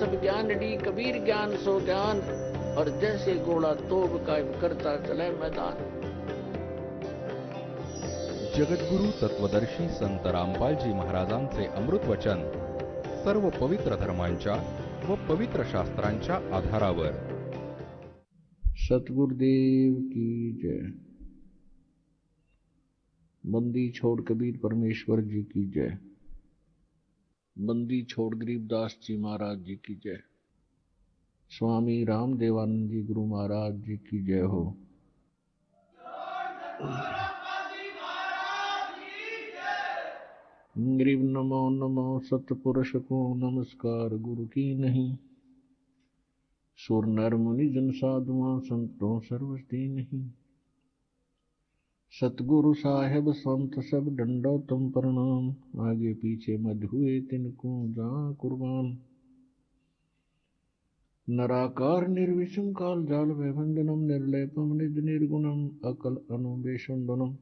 सब ज्ञान डी कबीर ज्ञान सो ध्यान, और जैसे घोड़ा तोब कायम करता चले मैदान। जगद्गुरु तत्वदर्शी संत रामपालजी महाराजांचे अमृत वचन सर्व पवित्र धर्मांच्या व पवित्र शास्त्रांच्या आधारावर। सतगुरुदेव की जय। बंदी छोड़ कबीर परमेश्वर जी की जय। बंदी छोड़ गरीबदास जी महाराज जी की जय। स्वामी रामदेवानंद जी गुरु महाराज जी की जय हो। गरीब नमो नमो सतपुरुष को नमस्कार गुरु की नहीं। सुर नर मुनि जन साधुआं संतों सर्वस्ती नहीं। सतगुरु साहेब संत सब डंडो तुम प्रणाम, आगे पीछे मध हुए तिनको जा कुर्बान। नराकार निर्विषम काल जाल वैभंजनम निर्लेपम निज निर्गुणम अकल अनुबेशंदनम।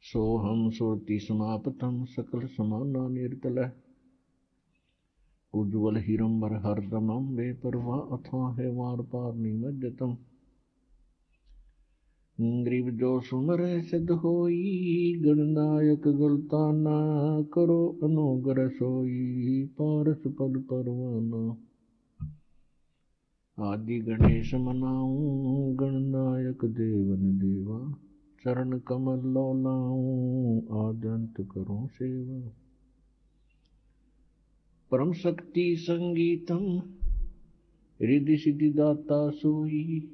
सोहम सुरति समापतम सकल समाना निर्तल। उज्ज्वल हिरंबर हरदमम वे परवा अथा है वार पार निमज्जतम। ग्रीव जो सुमर सिद्ध होई, गणनायक गलता ना करो अनुग्रह सोई, पारस पद परवाना। आदि गणेश मनाऊं गणनायक देवन देवा, चरण कमल लौलाऊं आद्यंत करूं सेवा। परम शक्ति संगीतम रिद्धि सिद्धि दाता सोई,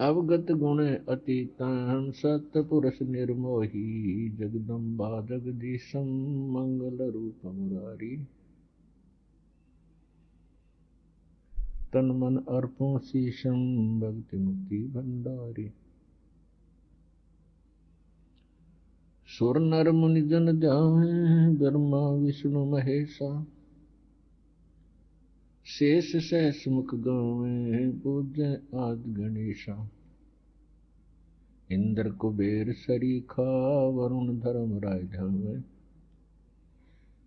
अवगत गुण अतीतम सतपुरुष निर्मोही। जगदम्बा जगदीशम मंगल रूप मुरारी, तन मन अर्पों शीशम भक्ति मुक्ति भंडारी। सुर नर मुनि जन ध्यान, ब्रह्मा विष्णु महेशा। शेष सहस मुख गावे, पूज्य आदि गणेशा। इंद्र कुबेर सरीखा, वरुण धर्म राय ध्यावे।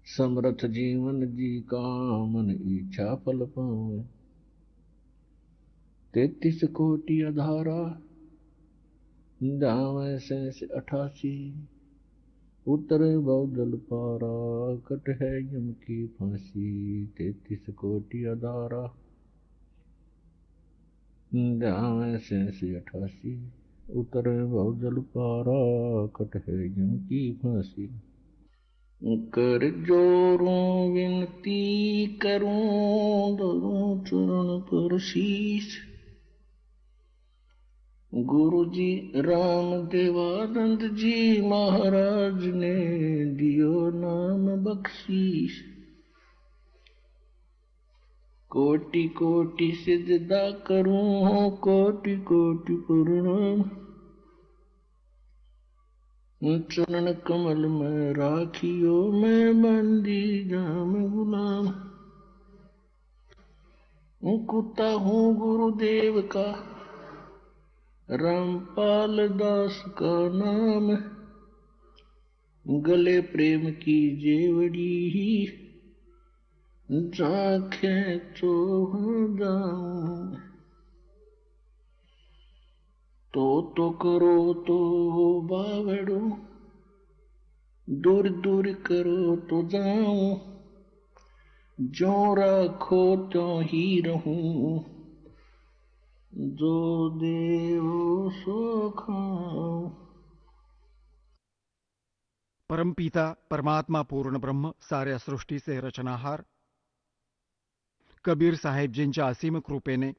समर्थ जीवन जी का, मन इच्छा फल पावे। 33 कोटि अधारा, ध्यावे शेष 88। उतरे बहु जल पारा, कट है यम की फांसी। 33 कोटि अधारा, ध्यावे शेष 88। उतरे बहु जल पारा, कट है यम की फांसी। कर जोरों विनती करूं, धरूं चरण पर शीश। गुरु जी राम देवानंद जी महाराज ने दियो नाम बख्शीश। कोटि कोटि सिजदा करूं, कोटि कोटि प्रणाम। चरण कमल में राखियो, मैं बंदी जाम गुलाम। कुत्ता हूँ गुरुदेव का, रामपाल दास का नाम। गले प्रेम की जेवड़ी, जाखे तो जाऊं। तो करो तो बावड़ो, दूर दूर करो तो जाऊं। जो राखो तो ही रहूं, जो देव सो खाऊं। परमपिता परमात्मा पूर्ण ब्रह्म साऱ्या सृष्टीचे रचनाहार कबीर साहेबजींच्या असीम कृपेने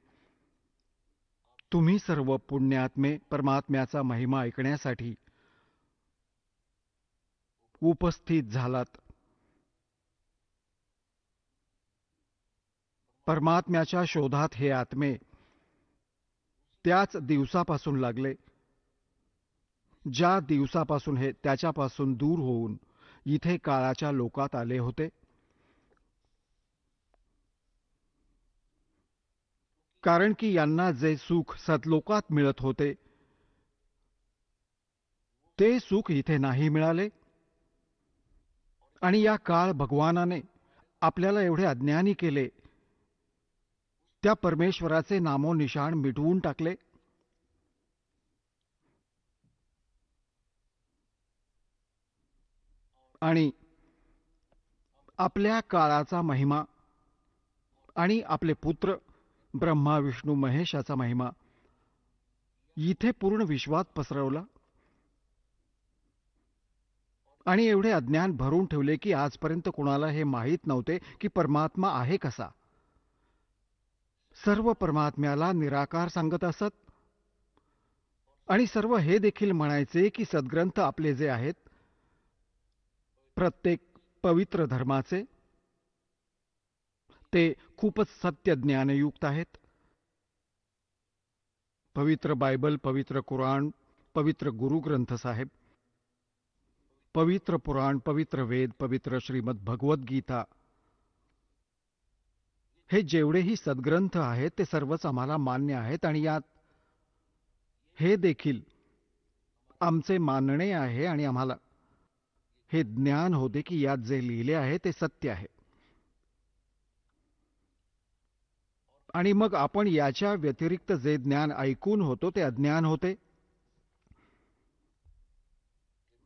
तुम्ही सर्व पुण्यात्मे परमात्म्याचा महिमा ऐकण्यासाठी उपस्थित झालात। परमात्म्याच्या शोधात हे आत्मे त्याच दिवसापासून लागले ज्या दिवसापासून हे त्याच्यापासून दूर होऊन इथे काळाच्या लोकात आले होते। कारण की यांना जे सुख सतलोकात मिळत होते ते सुख इथे नाही मिळाले आणि या काळ भगवानाने आपल्याला एवढे अज्ञानी केले, त्या परमेश्वराचे नामोनिशाण मिटवून टाकले. आणि आपल्या काळाचा महिमा आणि आपले पुत्र ब्रह्मा विष्णू महेश याचा महिमा इथे पूर्ण विश्वात पसरवला. आणि एवढे अज्ञान भरून ठेवले की आजपर्यंत कोणाला हे माहीत नव्हते की परमात्मा आहे कसा. सर्व परमात्म्याला निराकार सांगत असत आणि सर्व हे देखील म्हणायचे की सद्ग्रंथ आपले जे आहेत प्रत्येक पवित्र धर्माचे ते खूपच सत्य ज्ञानयुक्त आहेत. पवित्र बायबल, पवित्र कुराण, पवित्र गुरु ग्रंथ साहेब, पवित्र पुराण, पवित्र वेद, पवित्र श्रीमद भगवत गीता, हे जेवढेही सद्ग्रंथ आहेत ते सर्वच आम्हाला मान्य आहेत. आणि यात हे देखील आमचे मानणे आहे आणि आम्हाला हे ज्ञान होते की यात जे लिहिले आहे ते सत्य आहे. आणि मग आपण याच्या व्यतिरिक्त जे ज्ञान ऐकून होतो ते अज्ञान होते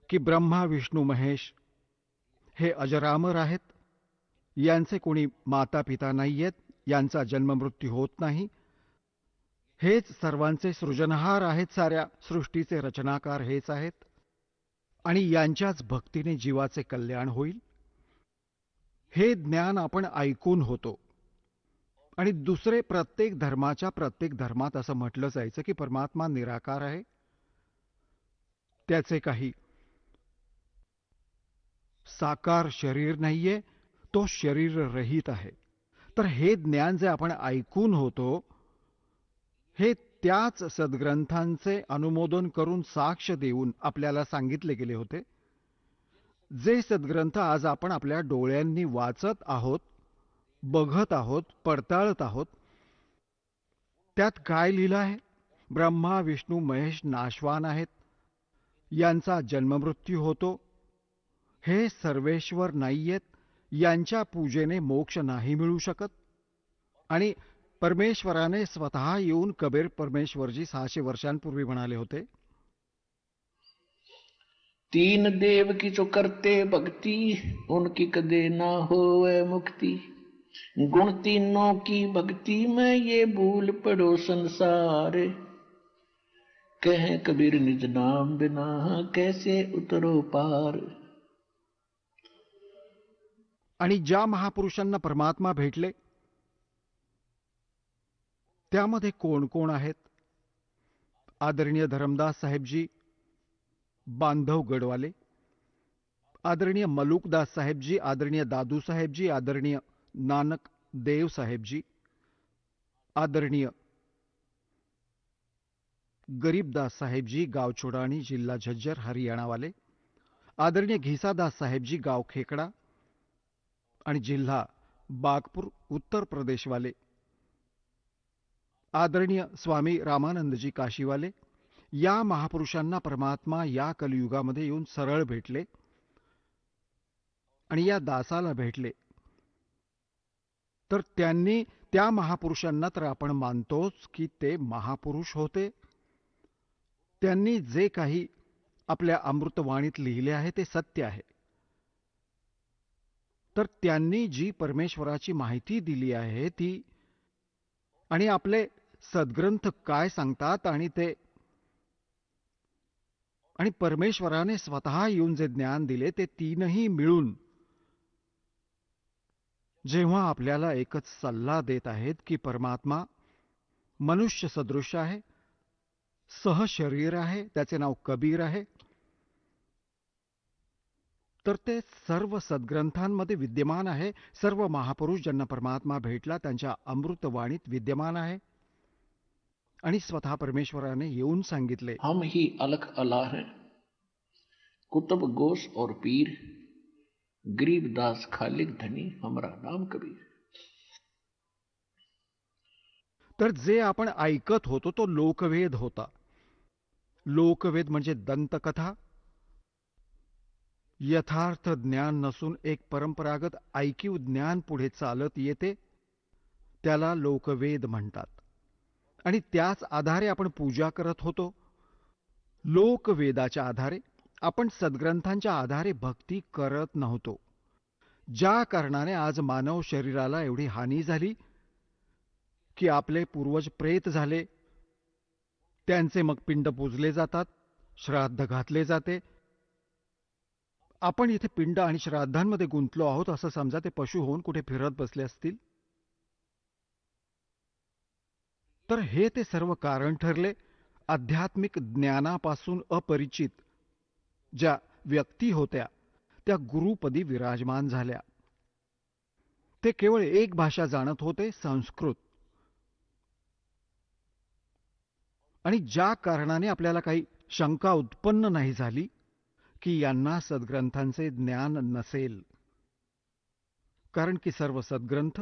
की ब्रह्मा विष्णू महेश हे अजरामर आहेत, यांचे कोणी माता पिता नाहीयेत, यांचा जन्ममृत्यू होत नाही, हेच सर्वांचे सृजनहार आहेत, साऱ्या सृष्टीचे रचनाकार हेच आहेत आणि यांच्याच भक्तीने जीवाचे कल्याण होईल. हे ज्ञान आपण ऐकून होतो. आणि दुसरे प्रत्येक धर्माच्या प्रत्येक धर्मात असं म्हटलं जायचं की परमात्मा निराकार आहे, त्याचे काही साकार शरीर नाहीये, तो शरीर रहित आहे. तर हे ज्ञान जे आपण ऐकून होतो हे त्याच सद्ग्रंथांचे अनुमोदन करून साक्ष देऊन आपल्याला सांगितले गेले होते. जे सद्ग्रंथ आज आपण आपल्या डोळ्यांनी वाचत आहोत, बघत आहोत, पडताळत आहोत, त्यात काय लिहिलं आहे? ब्रह्मा विष्णू महेश नाशवान आहेत, यांचा जन्ममृत्यू होतो, हे सर्वेश्वर नाहीयेत, यांच्या पूजेने मोक्ष नाही मिळू शकत. आणि परमेश्वराने स्वतः येऊन कबीर परमेश्वरजी 600 वर्षांपूर्वी म्हणाले होते, तीन देव की जो करते भक्ति, उनकी कदे ना होवे मुक्ति. गुण तीनों की भक्ति में ये भूल पड़ो संसार. कहे कबीर निज नाम बिना कैसे उतरो पार. आणि ज्या महापुरुषांना परमात्मा भेटले त्यामध्ये कोण कोण आहेत? आदरणीय धरमदास साहेबजी बांधव गडवाले, आदरणीय मलुकदास साहेबजी, आदरणीय दादू साहेबजी, आदरणीय नानक देव साहेबजी, आदरणीय गरीबदास साहेबजी गाव छोडाणी जिल्हा झज्जर हरियाणा वाले, आदरणीय घिसादास साहेबजी गाव खेकडा आणि जिल्हा बागपूर उत्तर प्रदेश वाले, आदरणीय स्वामी रामानंदजी काशीवाले, या महापुरुषांना परमात्मा या कलियुगामध्ये येऊन सरळ भेटले आणि या दासाला भेटले. तर त्यांनी त्या महापुरुषांना तर आपण मानतोच की ते महापुरुष होते. त्यांनी जे काही आपल्या अमृतवाणीत लिहिले आहे ते सत्य आहे. तर त्यांनी जी परमेश्वराची माहिती दिली आहे ती, आणि आपले सद्ग्रंथ काय सांगतात आणि ते, आणि परमेश्वराने स्वतः येऊन जे ज्ञान दिले ते तीनही मिळून जेव्हा आपल्याला एकच सल्ला देत आहेत की परमात्मा मनुष्य सदृश आहे, सहशरीर आहे, त्याचे नाव कबीर आहे, तर ते सर्व सद्ग्रंथांमध्ये विद्यमान आहे. सर्व महापुरुष ज्यांना परमात्मा भेटला त्यांच्या अमृतवाणीत विद्यमान आहे. आणि स्वतः परमेश्वराने येऊन सांगितले, हम ही अलख अला हैं, कुतुब गोस और पीर, गरीबदास खालिक धनी, हमारा नाम कबीर. तर जे आपण ऐकत होतो तो लोकवेद होता. लोकवेद म्हणजे दंतकथा. यथार्थ ज्ञान नसून एक परंपरागत ऐकीव ज्ञान पुढे चालत येते, त्याला लोकवेद म्हणतात. आणि त्याच आधारे आपण पूजा करत होतो. लोकवेदाच्या आधारे, आपण सद्ग्रंथांच्या आधारे भक्ती करत नव्हतो. ज्या कारणाने आज मानव शरीराला एवढी हानी झाली की आपले पूर्वज प्रेत झाले, त्यांचे मग पिंड पूजले जातात, श्राद्ध घातले जाते. आपण इथे पिंड आणि श्राद्धांमध्ये गुंतलो आहोत असं समजा ते पशु होऊन कुठे फिरत बसले असतील. तर हे ते सर्व कारण ठरले आध्यात्मिक ज्ञानापासून अपरिचित ज्या व्यक्ती होत्या त्या गुरुपदी विराजमान झाल्या. ते केवळ एक भाषा जाणत होते, संस्कृत. आणि ज्या कारणाने आपल्याला काही शंका उत्पन्न नाही झाली की यांना सद्ग्रंथांचे ज्ञान नसेल. कारण की सर्व सद्ग्रंथ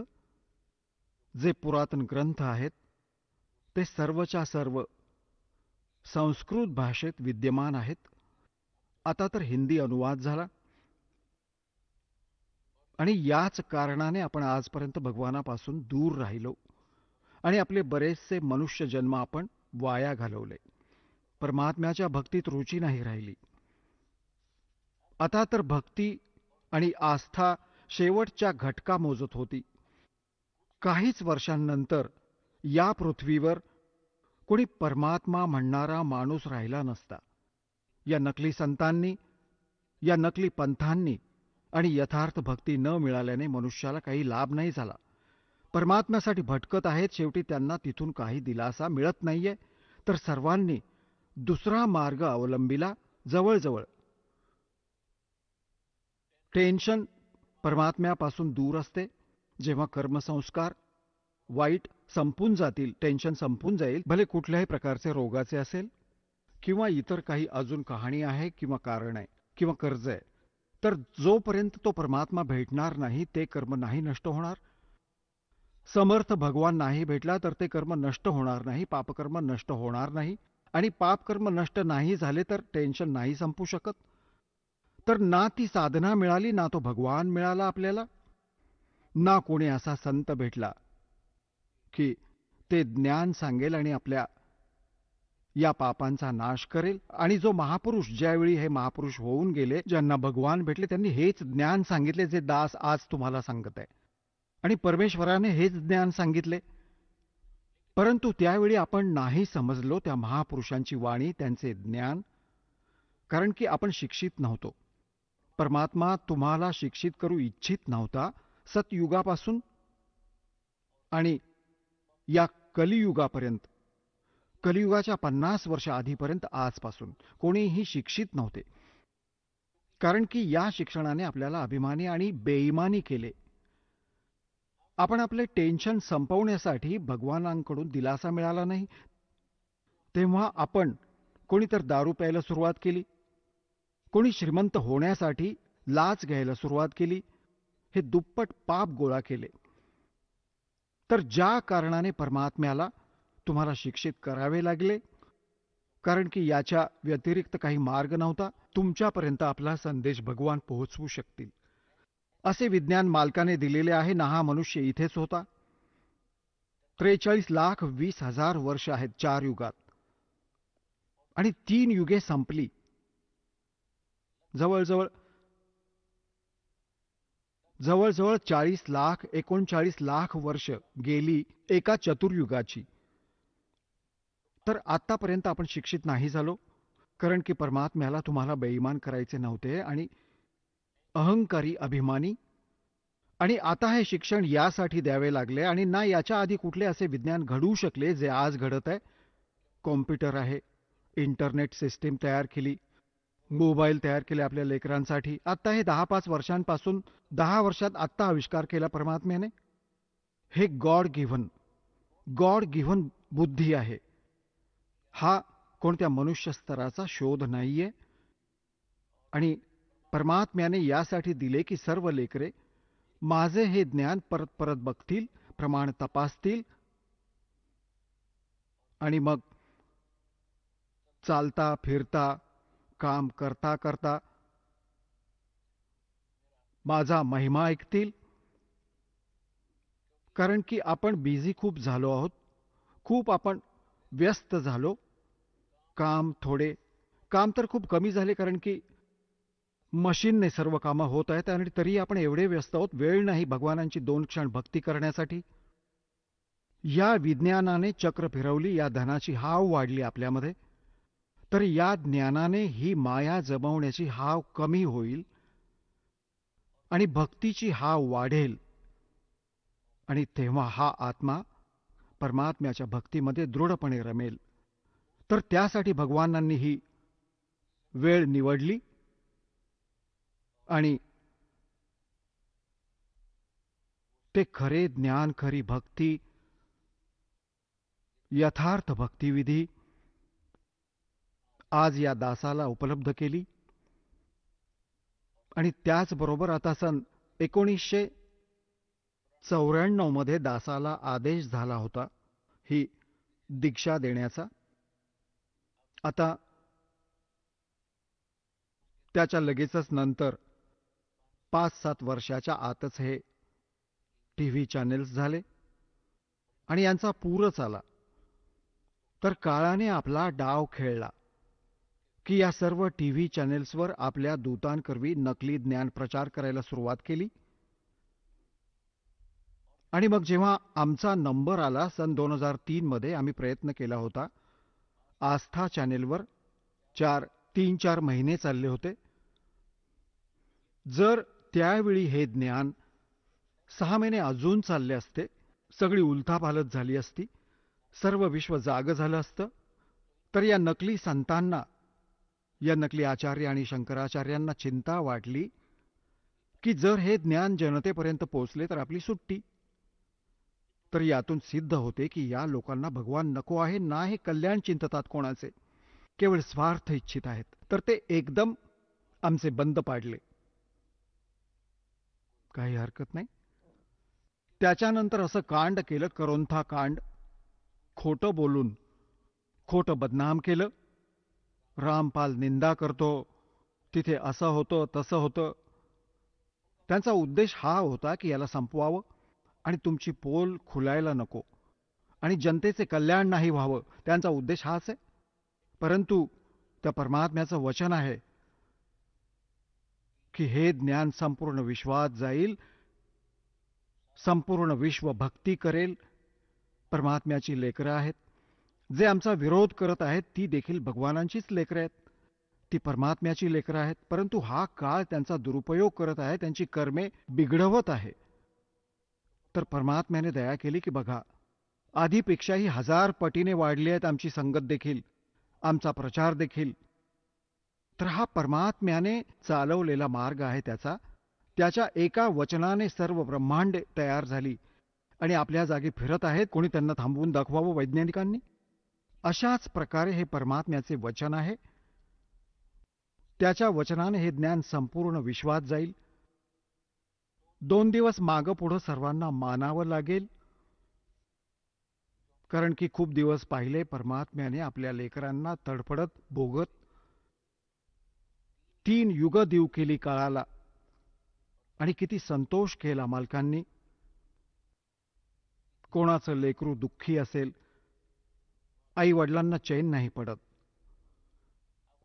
जे पुरातन ग्रंथ आहेत ते सर्वच्या सर्व संस्कृत भाषेत विद्यमान आहेत. आता तर हिंदी अनुवाद झाला. आणि याच कारणाने आपण आजपर्यंत भगवानापासून दूर राहिलो आणि आपले बरेचसे मनुष्य जन्म आपण वाया घालवले. परमात्म्याच्या भक्तीत रुची नाही राहिली. आता तर भक्ती आणि आस्था शेवटच्या घटका मोजत होती. काहीच वर्षांनंतर या पृथ्वीवर कोणी परमात्मा म्हणणारा माणूस राहिला नसता. या नकली संतांनी, या नकली पंथांनी आणि यथार्थ भक्ती न मिळाल्याने मनुष्याला काही लाभ नाही झाला. परमात्म्यासाठी भटकत आहेत, शेवटी त्यांना तिथून काही दिलासा मिळत नाहीये. तर सर्वांनी दुसरा मार्ग अवलंबिला. जवळजवळ टेन्शन परमात्म्यापासून दूर असते. जेव्हा कर्मसंस्कार वाईट संपून जातील, टेन्शन संपून जाईल, भले कुठल्याही प्रकारचे रोगाचे असेल किंवा इतर काही अजून कहाणी आहे किंवा कारण आहे किंवा कर्ज आहे, तर जोपर्यंत तो परमात्मा भेटणार नाही ते कर्म नाही नष्ट होणार. समर्थ भगवान नाही भेटला तर ते कर्म नष्ट होणार नाही, पापकर्म नष्ट होणार नाही. आणि पापकर्म नष्ट नाही झाले तर टेन्शन नाही संपू शकत. तर ना ती साधना मिळाली, ना तो भगवान मिळाला आपल्याला, ना कोणी असा संत भेटला की ते ज्ञान सांगेल आणि आपल्या या पापांचा नाश करेल. आणि जो महापुरुष, ज्यावेळी हे महापुरुष होऊन गेले, ज्यांना भगवान भेटले, त्यांनी हेच ज्ञान सांगितले जे दास आज तुम्हाला सांगत आहे. आणि परमेश्वराने हेच ज्ञान सांगितले. परंतु त्यावेळी आपण नाही समजलो त्या महापुरुषांची वाणी, त्यांचे ज्ञान, कारण की आपण शिक्षित नव्हतो. परमात्मा तुम्हाला शिक्षित करू इच्छित नव्हता. सतयुगापासून आणि या कलियुगापर्यंत, कलियुगाच्या 50 वर्ष आधीपर्यंत आजपासून कोणीही शिक्षित नव्हते. कारण की या शिक्षणाने आपल्याला अभिमानी आणि बेईमानी केले. आपण आपले टेन्शन संपवण्यासाठी भगवानांकडून दिलासा मिळाला नाही, तेव्हा आपण कोणी तर दारू प्यायला सुरुवात केली, कोणी श्रीमंत होण्यासाठी लाच घ्यायला सुरुवात केली, हे दुप्पट पाप गोळा केले. तर ज्या कारणाने परमात्म्याला तुम्हाला शिक्षित करावे लागले, कारण की याच्या व्यतिरिक्त काही मार्ग नव्हता तुमच्यापर्यंत आपला संदेश भगवान पोहोचवू शकतील, असे विज्ञान मालकाने दिलेले आहे ना. हा मनुष्य इथेच होता. 43,20,000 वर्ष आहेत 4 युगात, आणि 3 युगे संपली. जवळजवळ 40 लाख 39 लाख वर्ष गेली एका चतुर्युगाची. तर आतापर्यंत आपण शिक्षित नाही झालो, कारण की परमात्म्याला तुम्हाला बेईमान करायचे नव्हते आणि अहंकारी, अभिमानी. आणि आता हे शिक्षण यासाठी द्यावे लागले. आणि ना याच्या आधी कुठले असे विज्ञान घडू शकले जे आज घडत आहे. कॉम्प्युटर आहे, इंटरनेट सिस्टीम तयार केली, मोबाईल तयार केले आपल्या लेकरांसाठी. आता हे 10-5 वर्षांपासून, 10 वर्षात आत्ता आविष्कार केला परमात्म्याने. हे गॉड गिव्हन बुद्धी आहे. हा कोणत्या मनुष्य स्तराचा शोध नाहीये. आणि परमात्म्याने यासाठी दिले की सर्व लेकरे माझे हे ज्ञान परत परत बघतील, प्रमाण तपासतील, आणि मग चालता फिरता, काम करता करता माझा महिमा ऐकतील. कारण की आपण बिझी खूप झालो आहोत, खूप आपण व्यस्त झालो. काम तर खूप कमी झाले, कारण की मशीनने सर्व कामं होत आहेत आणि तरी आपण एवढे व्यस्त आहोत, वेळ नाही भगवानांची 2 क्षण भक्ती करण्यासाठी. या विज्ञानाने चक्र फिरवली, या धनाची हाव वाढली आपल्यामध्ये, तर या ज्ञानाने ही माया जमवण्याची हाव कमी होईल आणि भक्तीची हाव वाढेल. आणि तेव्हा हा आत्मा परमात्म्याच्या भक्तीमध्ये दृढपणे रमेल. तर त्यासाठी भगवानांनी ही वेळ निवडली आणि ते खरे ज्ञान, खरी भक्ती, यथार्थ भक्तिविधी आज या दासाला उपलब्ध केली. आणि त्याचबरोबर आता सन 1994 मध्ये दासाला आदेश झाला होता ही दीक्षा देण्याचा. आता त्याच्या लगेचच नंतर 5-7 वर्षाच्या आतच हे टीव्ही चॅनेल्स झाले आणि यांचा पूरच आला. तर काळाने आपला डाव खेळला की या सर्व टीव्ही चॅनेल्सवर आपल्या दूतांकरवी नकली ज्ञान प्रचार करायला सुरुवात केली. आणि मग जेव्हा आमचा नंबर आला सन 2003 मध्ये, आम्ही प्रयत्न केला होता. आस्था चॅनेलवर 3-4 महिने चालले होते. जर त्यावेळी हे ज्ञान 6 महिने अजून चालले असते, सगळी उलथापालथ झाली असती, सर्व विश्व जागं झालं असतं, तर या नकली संतांना, या नकली आचार्य आणि शंकराचार्यांना चिंता वाटली की जर हे ज्ञान जनतेपर्यंत पोहोचले तर आपली सुट्टी. तर यातून सिद्ध होते की या लोकांना भगवान नको आहे, ना हे कल्याण चिंततात कोणाचे, केवळ स्वार्थ इच्छित आहेत. तर ते एकदम आमचे बंद पाडले. काही हरकत नाही. त्याच्यानंतर असं कांड केलं, करोंथा कांड. खोटं बोलून खोटं बदनाम केलं. रामपाल निंदा करतो, तिथे असं होतं तसं होतं. त्यांचा उद्देश हा होता की याला संपवावं आणि तुमची पोल खुलायला नको आणि जनतेचे कल्याण नाही व्हावं. त्यांचा उद्देश हाच आहे. परंतु त्या परमात्म्याचं वचन आहे की हे ज्ञान संपूर्ण विश्वात जाईल, संपूर्ण विश्व भक्ती करेल. परमात्म्याची लेकरं आहेत. जे आमचा विरोध करत आहेत ती देखील भगवानांचीच लेकरं आहेत, ती परमात्म्याची लेकरं आहेत. परंतु हा काळ त्यांचा दुरुपयोग करत आहे, त्यांची कर्मे बिघडवत आहे. तर परमात्म्याने दया केली की बघा, आधीपेक्षाही 1000 पटीने वाढली आहेत आमची संगत देखील, आमचा प्रचार देखील. तर हा परमात्म्याने चालवलेला मार्ग आहे त्याच्या एका वचनाने सर्व ब्रह्मांड तयार झाली आणि आपल्या जागी फिरत आहेत. कोणी त्यांना थांबवून दाखवावं वैज्ञानिकांनी? अशाच प्रकारे हे परमात्म्याचे वचन आहे. त्याच्या वचनाने हे ज्ञान संपूर्ण विश्वात जाईल. 2 दिवस मागं पुढं सर्वांना मानावं लागेल, कारण की खूप दिवस पाहिले परमात्म्याने आपल्या लेकरांना तडफडत भोगत 3 युग देऊ केली काळाला. आणि किती संतोष केला मालकांनी. कोणाचं लेकरू दुःखी असेल, आई वडिलांना चैन नाही पडत.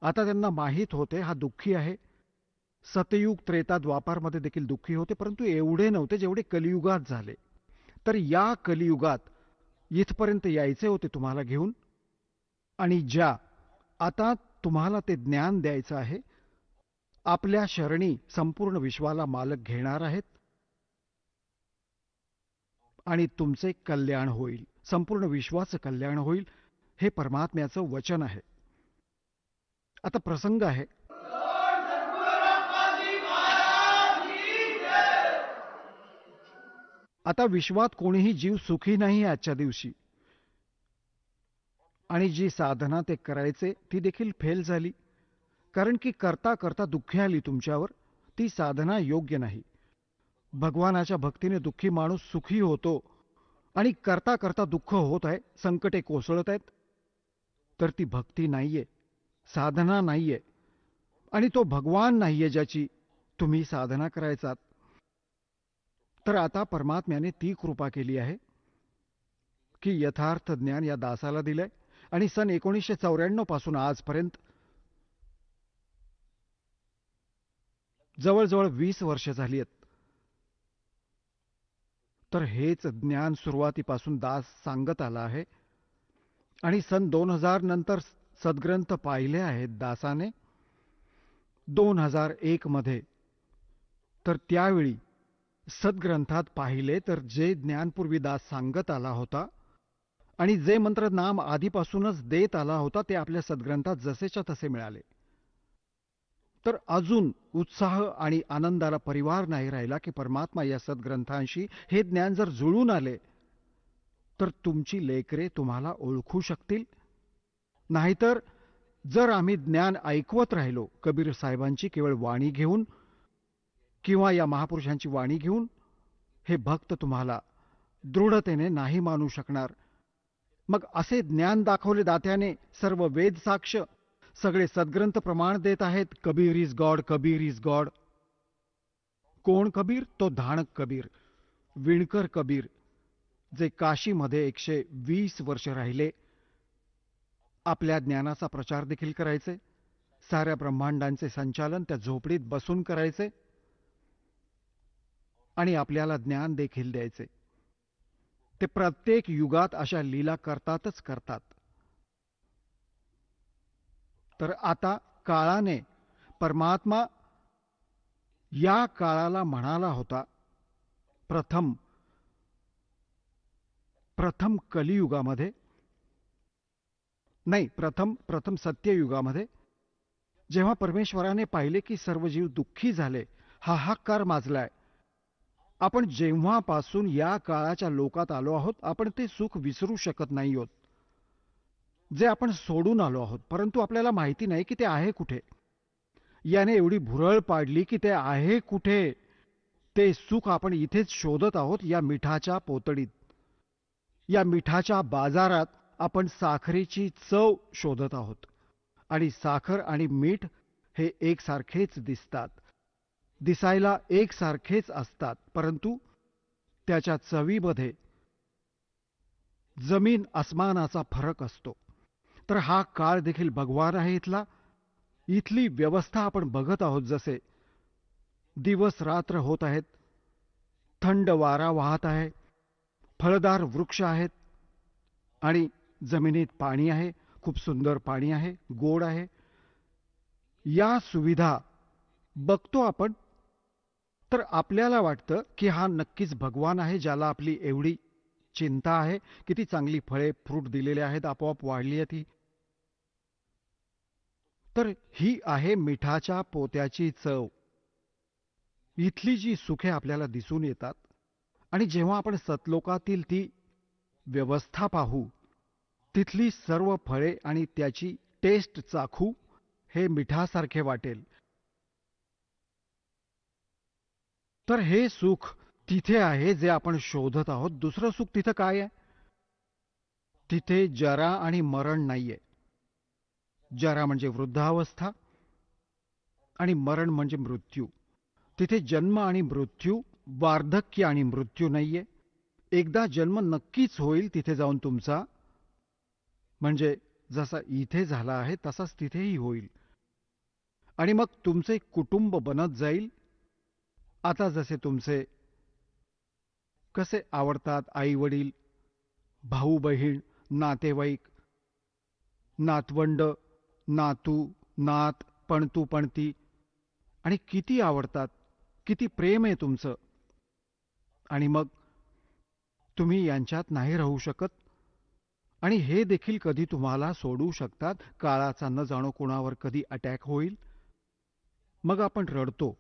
आता त्यांना माहीत होते हा दुःखी आहे. सतयुग, त्रेता, द्वापारमध्ये देखील दुःखी होते, परंतु एवढे नव्हते जेवढे कलियुगात झाले. तर या कलियुगात इथपर्यंत यायचे होते तुम्हाला घेऊन, आणि आता तुम्हाला ते ज्ञान द्यायचं आहे. आपल्या शरणी संपूर्ण विश्वाला मालक घेणार आहेत आणि तुमचे कल्याण होईल, संपूर्ण विश्वाचं कल्याण होईल. हे परमात्म्याचं वचन आहे. आता प्रसंग आहे, आता विश्वात कोणीही जीव सुखी नाही आजच्या दिवशी. आणि जी साधना ते करायचे ती देखील फेल झाली, कारण की करता करता दुःखी आली तुमच्यावर. ती साधना योग्य नाही. भगवानाच्या भक्तीने दुःखी माणूस सुखी होतो आणि करता करता दुःख होत आहे, संकटे कोसळत आहेत. तर ती भक्ती नाहीये, साधना नाहीये आणि तो भगवान नाहीये ज्याची तुम्ही साधना करायचात. तर आता परमात्म्याने ती कृपा केली आहे की यथार्थ ज्ञान या दासाला दिलंय आणि सन 1994 पासून आजपर्यंत जवळजवळ 20 वर्ष झाली आहेत. तर हेच ज्ञान सुरुवातीपासून दास सांगत आला आहे आणि सन 2000 नंतर सद्ग्रंथ पाहिले आहेत दासाने 2001 मध्ये. तर त्यावेळी सद्ग्रंथात पाहिले तर जे ज्ञानपूर्वी दास सांगत आला होता आणि जे मंत्र नाम आधीपासूनच देत आला होता ते आपल्या सद्ग्रंथात जसेच्या तसे मिळाले. तर अजून उत्साह आणि आनंदाला परिवार नाही राहिला की परमात्मा या सद्ग्रंथांशी हे ज्ञान जर जुळून आले तर तुमची लेकरे तुम्हाला ओळखू शकतील. नाहीतर जर आम्ही ज्ञान ऐकवत राहिलो कबीर साहेबांची केवळ वाणी घेऊन किंवा या महापुरुषांची वाणी घेऊन, हे भक्त तुम्हाला दृढतेने नाही मानू शकणार. मग असे ज्ञान दाखवले दात्याने, सर्व वेद साक्ष, सगळे सद्ग्रंथ प्रमाण देत आहेत, Kabir is God, Kabir is God. कोण कबीर? तो धाणक कबीर, विणकर कबीर, जे काशीमध्ये 120 वर्ष राहिले, आपल्या ज्ञानाचा प्रचार देखील करायचे, साऱ्या ब्रह्मांडांचे संचालन त्या झोपडीत बसून करायचे आणि आपल्याला ज्ञान देखील द्यायचे. ते प्रत्येक युगात अशा लीला करतातच करतात. तर आता काळाने परमात्मा या काळाला म्हणाला होता, प्रथम कलियुगामध्ये नाही, प्रथम सत्ययुगामध्ये जेव्हा परमेश्वराने पाहिले की सर्व जीव दुःखी झाले, हाहाकार माजलाय, आपण जेव्हापासून या काळाच्या लोकात आलो आहोत आपण ते सुख विसरू शकत नाही आहोत, जे आपण सोडून आलो आहोत. परंतु आपल्याला माहिती नाही की ते आहे कुठे. याने एवढी भुरळ पाडली की ते आहे कुठे. ते सुख आपण इथेच शोधत आहोत, या मिठाच्या पोतडीत, या मिठाच्या बाजारात आपण साखरेची चव शोधत आहोत. आणि साखर आणि मीठ हे एकसारखेच दिसतात, दिसायला एकसारखेच असतात, परंतु त्याच्या चवीमध्ये जमीन आसमानाचा फरक असतो. तर हा काळ देखील भगवान आहे इथला. इथली व्यवस्था आपण बघत आहोत, जसे दिवस रात्र होत आहेत, थंड वारा वाहत आहे, फळदार वृक्ष आहेत आणि जमिनीत पाणी आहे, खूप सुंदर पाणी आहे, गोड आहे. या सुविधा बघतो आपण तर आपल्याला वाटतं की हा नक्कीच भगवान आहे, ज्याला आपली एवढी चिंता आहे. किती चांगली फळे फ्रूट दिलेले आहेत, आपोआप वाढली आहेत ही. तर ही आहे मिठाच्या पोत्याची चव. इथली जी सुखे आपल्याला दिसून येतात आणि जेव्हा आपण सतलोकातील ती व्यवस्था पाहू, तिथली सर्व फळे आणि त्याची टेस्ट चाखू, हे मिठासारखे वाटेल. तर हे सुख तिथे आहे जे आपण शोधत आहोत. दुसरं सुख तिथं काय आहे? तिथे जरा आणि मरण नाहीये. जरा म्हणजे वृद्धावस्था आणि मरण म्हणजे मृत्यू. तिथे जन्म आणि मृत्यू, वार्धक्य आणि मृत्यू नाहीये. एकदा जन्म नक्कीच होईल तिथे जाऊन तुमचा, म्हणजे जसा इथे झाला आहे तसाच तिथेही होईल. आणि मग तुमचे कुटुंब बनत जाईल. आता जसे तुमचे कसे आवडतात आई वडील, भाऊ बहीण, नातेवाईक, नातवंड, नातू, नात, पणतू पणती, आणि किती आवडतात, किती प्रेम आहे तुमचं. आणि मग तुम्ही यांच्यात नाही राहू शकत आणि हे देखील कधी तुम्हाला सोडू शकतात. काळाचा न जाणो कोणावर कधी अटॅक होईल. मग आपण रडतो,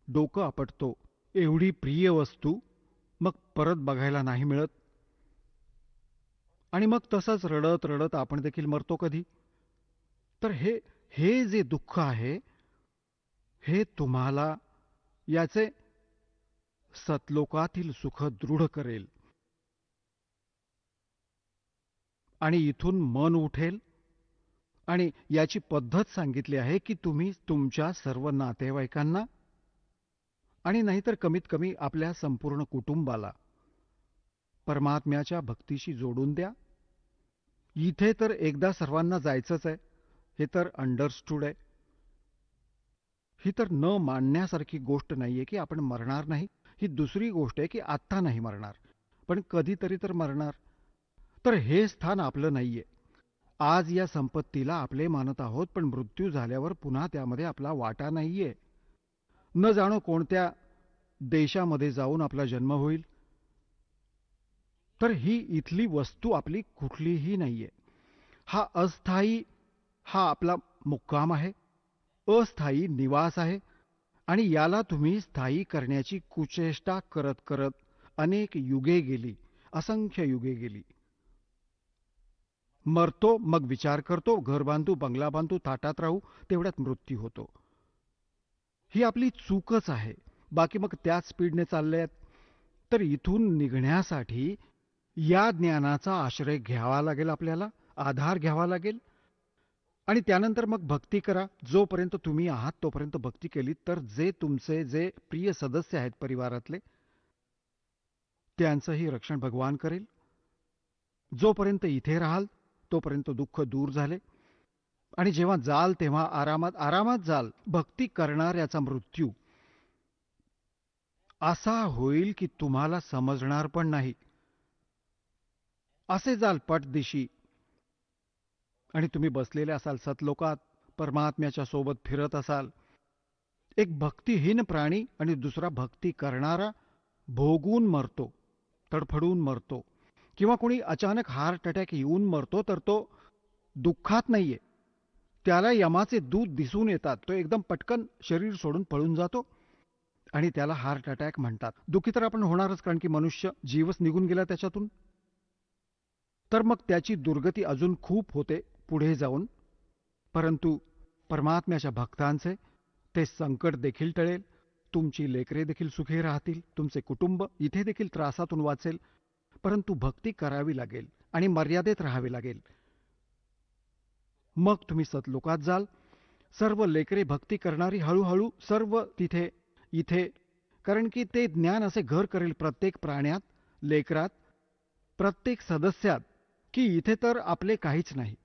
डोकं आपटतो, एवढी प्रिय वस्तू मग परत बघायला नाही मिळत. आणि मग तसंच रडत रडत आपण देखील मरतो कधी. तर हे जे दुःख आहे हे तुम्हाला याचे सतलोकातील सुख दृढ करेल आणि इथून मन उठेल. आणि याची पद्धत सांगितली आहे की तुम्ही तुमच्या सर्व नातेवाईकांना आणि नाहीतर कमीत कमी आपल्या संपूर्ण कुटुंबाला परमात्म्याच्या भक्तीशी जोडून द्या. इथे तर एकदा सर्वांना जायचंच आहे, हे तर अंडरस्टूड आहे. ही तर न मानण्यासारखी गोष्ट नाहीये की आपण मरणार नाही. ही दुसरी गोष्ट आहे की आत्ता नाही मरणार, पण कधीतरी तर मरणार. तर हे स्थान आपलं नाहीये. आज या संपत्तीला आपले मानत आहोत, पण मृत्यू झाल्यावर पुन्हा त्यामध्ये आपला वाटा नाहीये. न जाणो कोणत्या देशामध्ये जाऊन आपला जन्म होईल. तर ही इथली वस्तू आपली कुठलीही नाहीये. हा अस्थायी, हा आपला मुक्काम आहे, अस्थायी निवास आहे. आणि याला तुम्ही स्थायी करण्याची कुचेष्टा करत करत अनेक युगे गेली, असंख्य युगे गेली. मरतो, मग विचार करतो, घर बांधू, बंगला बांधू, थाटात राहू, तेवढ्यात मृत्यू होतो. ही आपली चूकच आहे. बाकी मग त्याच स्पीडने चालले. तर इथून निघण्यासाठी या ज्ञानाचा आश्रय घ्यावा लागेल, आपल्याला आधार घ्यावा लागेल. आणि त्यानंतर मग भक्ती करा. जोपर्यंत तुम्ही आहात तोपर्यंत भक्ती केली तर जे तुमचे जे प्रिय सदस्य आहेत परिवारातले, त्यांचंही रक्षण भगवान करेल. जोपर्यंत इथे राहाल तोपर्यंत दुःख दूर झाले. आणि जेव्हा जाल तेव्हा आरामात आरामात जाल. भक्ती करणाऱ्याचा मृत्यू असा होईल की तुम्हाला समजणार पण नाही. असे जाल पटदिशी आणि तुम्ही बसलेले असाल सतलोकात, परमात्म्याच्या सोबत फिरत असाल. एक भक्तिहीन प्राणी आणि दुसरा भक्ती करणारा भोगून मरतो, तडफडून मरतो. किंवा कोणी अचानक हार्ट अटॅक येऊन मरतो तर तो दुःखात नाहीये. त्याला यमाचे दूत दिसून येतात. तो एकदम पटकन शरीर सोडून पळून जातो आणि त्याला हार्ट अटॅक म्हणतात. दुःखी तर आपण होणारच, कारण की मनुष्य जीवच निघून गेला त्याच्यातून. तर मग त्याची दुर्गती अजून खूप होते पुढे जाऊन. परंतु परमात्म्याच्या भक्तांचे ते संकट देखील टळेल. तुमची लेकरे देखील सुखी राहतील. तुमचे कुटुंब इथे देखील त्रासातून वाचेल. परंतु भक्ती करावी लागेल आणि मर्यादेत राहावे लागेल. मग तुम्ही सतलोकात जाल. सर्व लेकरे भक्ती करणारी हळूहळू सर्व तिथे इथे, कारण की ते ज्ञान असे घर करेल प्रत्येक प्राण्यात, लेकरात, प्रत्येक सदस्यात, की इथे तर आपले काहीच नाही.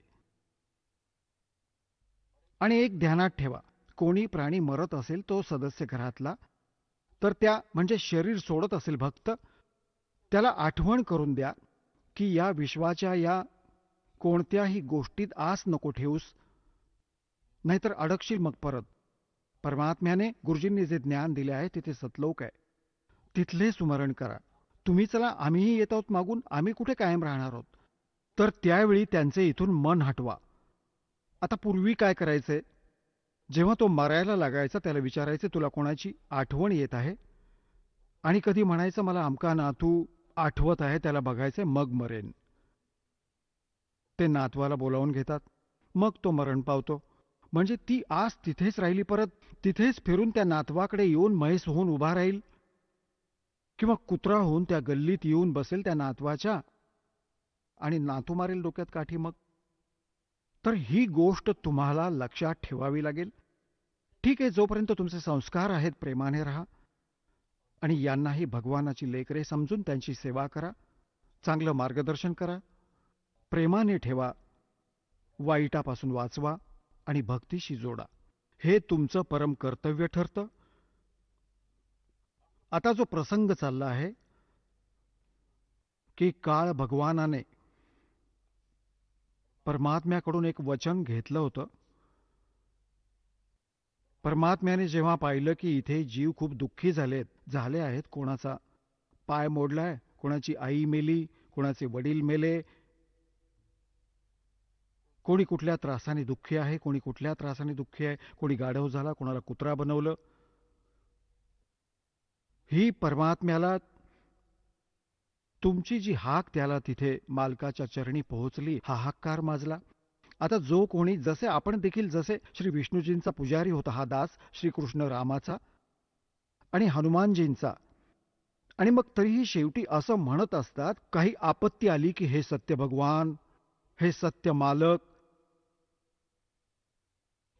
आणि एक ध्यानात ठेवा, कोणी प्राणी मरत असेल तो सदस्य घरातला, तर त्या म्हणजे शरीर सोडत असेल भक्त, त्याला आठवण करून द्या की या विश्वाच्या या कोणत्याही गोष्टीत आस नको ठेवूस, नाहीतर अडकशील मग परत. परमात्म्याने गुरुजींनी जे ज्ञान दिले आहे तिथे सतलोक आहे, तिथले स्मरण करा. तुम्ही चला आम्हीही येत आहोत मागून, आम्ही कुठे कायम राहणार आहोत. तर त्यावेळी त्यांचे इथून मन हटवा. आता पूर्वी काय करायचे, जेव्हा तो मरायला लागायचा त्याला विचारायचे तुला कोणाची आठवण येत आहे, आणि कधी म्हणायचं मला अमका नातू आठवत आहे, त्याला बघायचे मग मरेन. ते नातवाला बोलावून घेतात, मग तो मरण पावतो. म्हणजे ती आस तिथेच राहिली, परत तिथेच फिरून त्या नातवाकडे येऊन म्हैस होऊन उभा राहील, किंवा कुत्रा होऊन त्या गल्लीत येऊन बसेल त्या नातवाच्या आणि नातू मारेल डोक्यात काठी. मग तर ही गोष्ट तुम्हाला लक्षात ठेवावी लागेल. ठीक आहे, जोपर्यंत तुमचे संस्कार आहेत प्रेमाने राहा आणि यांनाही भगवानाची लेकरे समजून त्यांची सेवा करा, चांगलं मार्गदर्शन करा, प्रेमाने ठेवा, वाईटापासून वाचवा आणि भक्तीशी जोडा. हे तुमचं परम कर्तव्य ठरतं. आता जो प्रसंग चालला आहे की काळ भगवानाने परमात्म्याकडून एक वचन घेतलं होतं. परमात्म्याने जेव्हा पाहिलं की इथे जीव खूप दुःखी झाले आहेत, कोणाचा पाय मोडलाय, कोणाची आई मेली, कोणाचे वडील मेले, कोणी कुठल्या त्रासाने दुःखी आहे, कोणी कुठल्या त्रासाने दुःखी आहे, कोणी गाढव झाला, कोणाला कुत्रा बनवलं. ही परमात्म्याला तुमची जी हाक त्याला तिथे मालकाच्या चरणी पोहोचली, हा हाक्कार माजला. आता जो कोणी, जसे आपण देखील, जसे श्री विष्णूजींचा पुजारी होता हा दास, श्रीकृष्ण रामाचा आणि हनुमानजींचा, आणि मग तरीही शेवटी असं म्हणत असतात, काही आपत्ती आली की हे सत्य भगवान, हे सत्य मालक,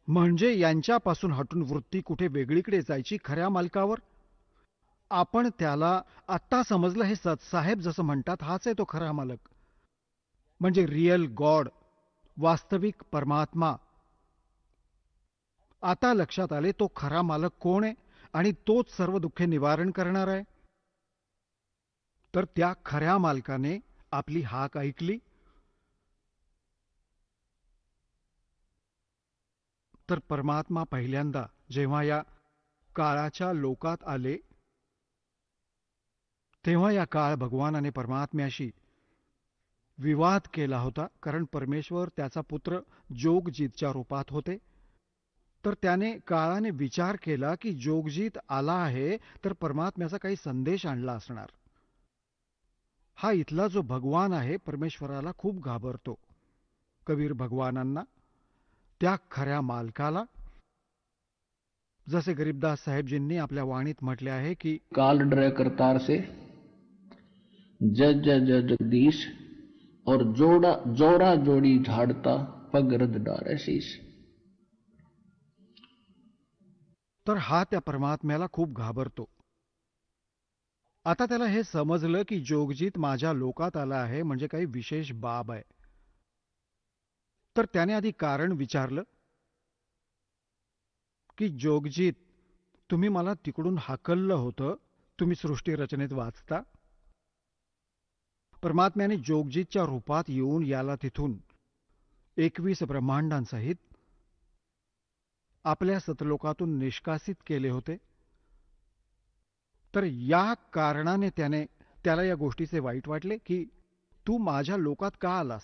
म्हणजे यांच्यापासून हटून वृत्ती कुठे वेगळीकडे जायची खऱ्या मालकावर. आपण त्याला आत्ता समजलं, हे सतसाहेब जसं म्हणतात, हाच आहे तो खरा मालक, म्हणजे रिअल गॉड, वास्तविक परमात्मा. आता लक्षात आले तो खरा मालक कोण आहे आणि तोच सर्व दुःखे निवारण करणार आहे. तर त्या खऱ्या मालकाने आपली हाक ऐकली. तर परमात्मा पहिल्यांदा जेव्हा या काळाच्या लोकात आले, तेव्हा या काळ भगवानाने परमात्म्याशी विवाद केला होता, कारण परमेश्वर त्याचा पुत्र जोगजीतच्या रूपात होते. तर त्याने काळाने विचार केला की जोगजीत आला आहे तर परमात्म्याचा काही संदेश आणला असणार. हा इथला जो भगवान आहे परमेश्वराला खूप घाबरतो. कबीर भगवानांना, त्या खऱ्या मालकाला, जसे गरीबदास साहेबजींनी आपल्या वाणीत म्हटले आहे की काल डरे करतार से, जज जज जगदीश, और जोड़ा जोरा जोड़ी झाड़ता पग रद डारे शीश. तर हा त्या परमात्म्याला खूप घाबरतो. आता त्याला हे समजलं की जोगजीत माझ्या लोकात आला आहे म्हणजे काही विशेष बाब आहे. तर त्याने आधी कारण विचारलं की जोगजीत, तुम्ही मला तिकडून हाकललं होतं, तुम्ही सृष्टी रचनेत वाचता. परमात्म्याने जोगजीतच्या रूपात येऊन याला तिथून 21 ब्रह्मांडांसहित आपल्या सतलोकातून निष्कासित केले होते. तर या कारणाने त्याला या गोष्टीचे वाईट वाटले की तू माझ्या लोकात का आलास?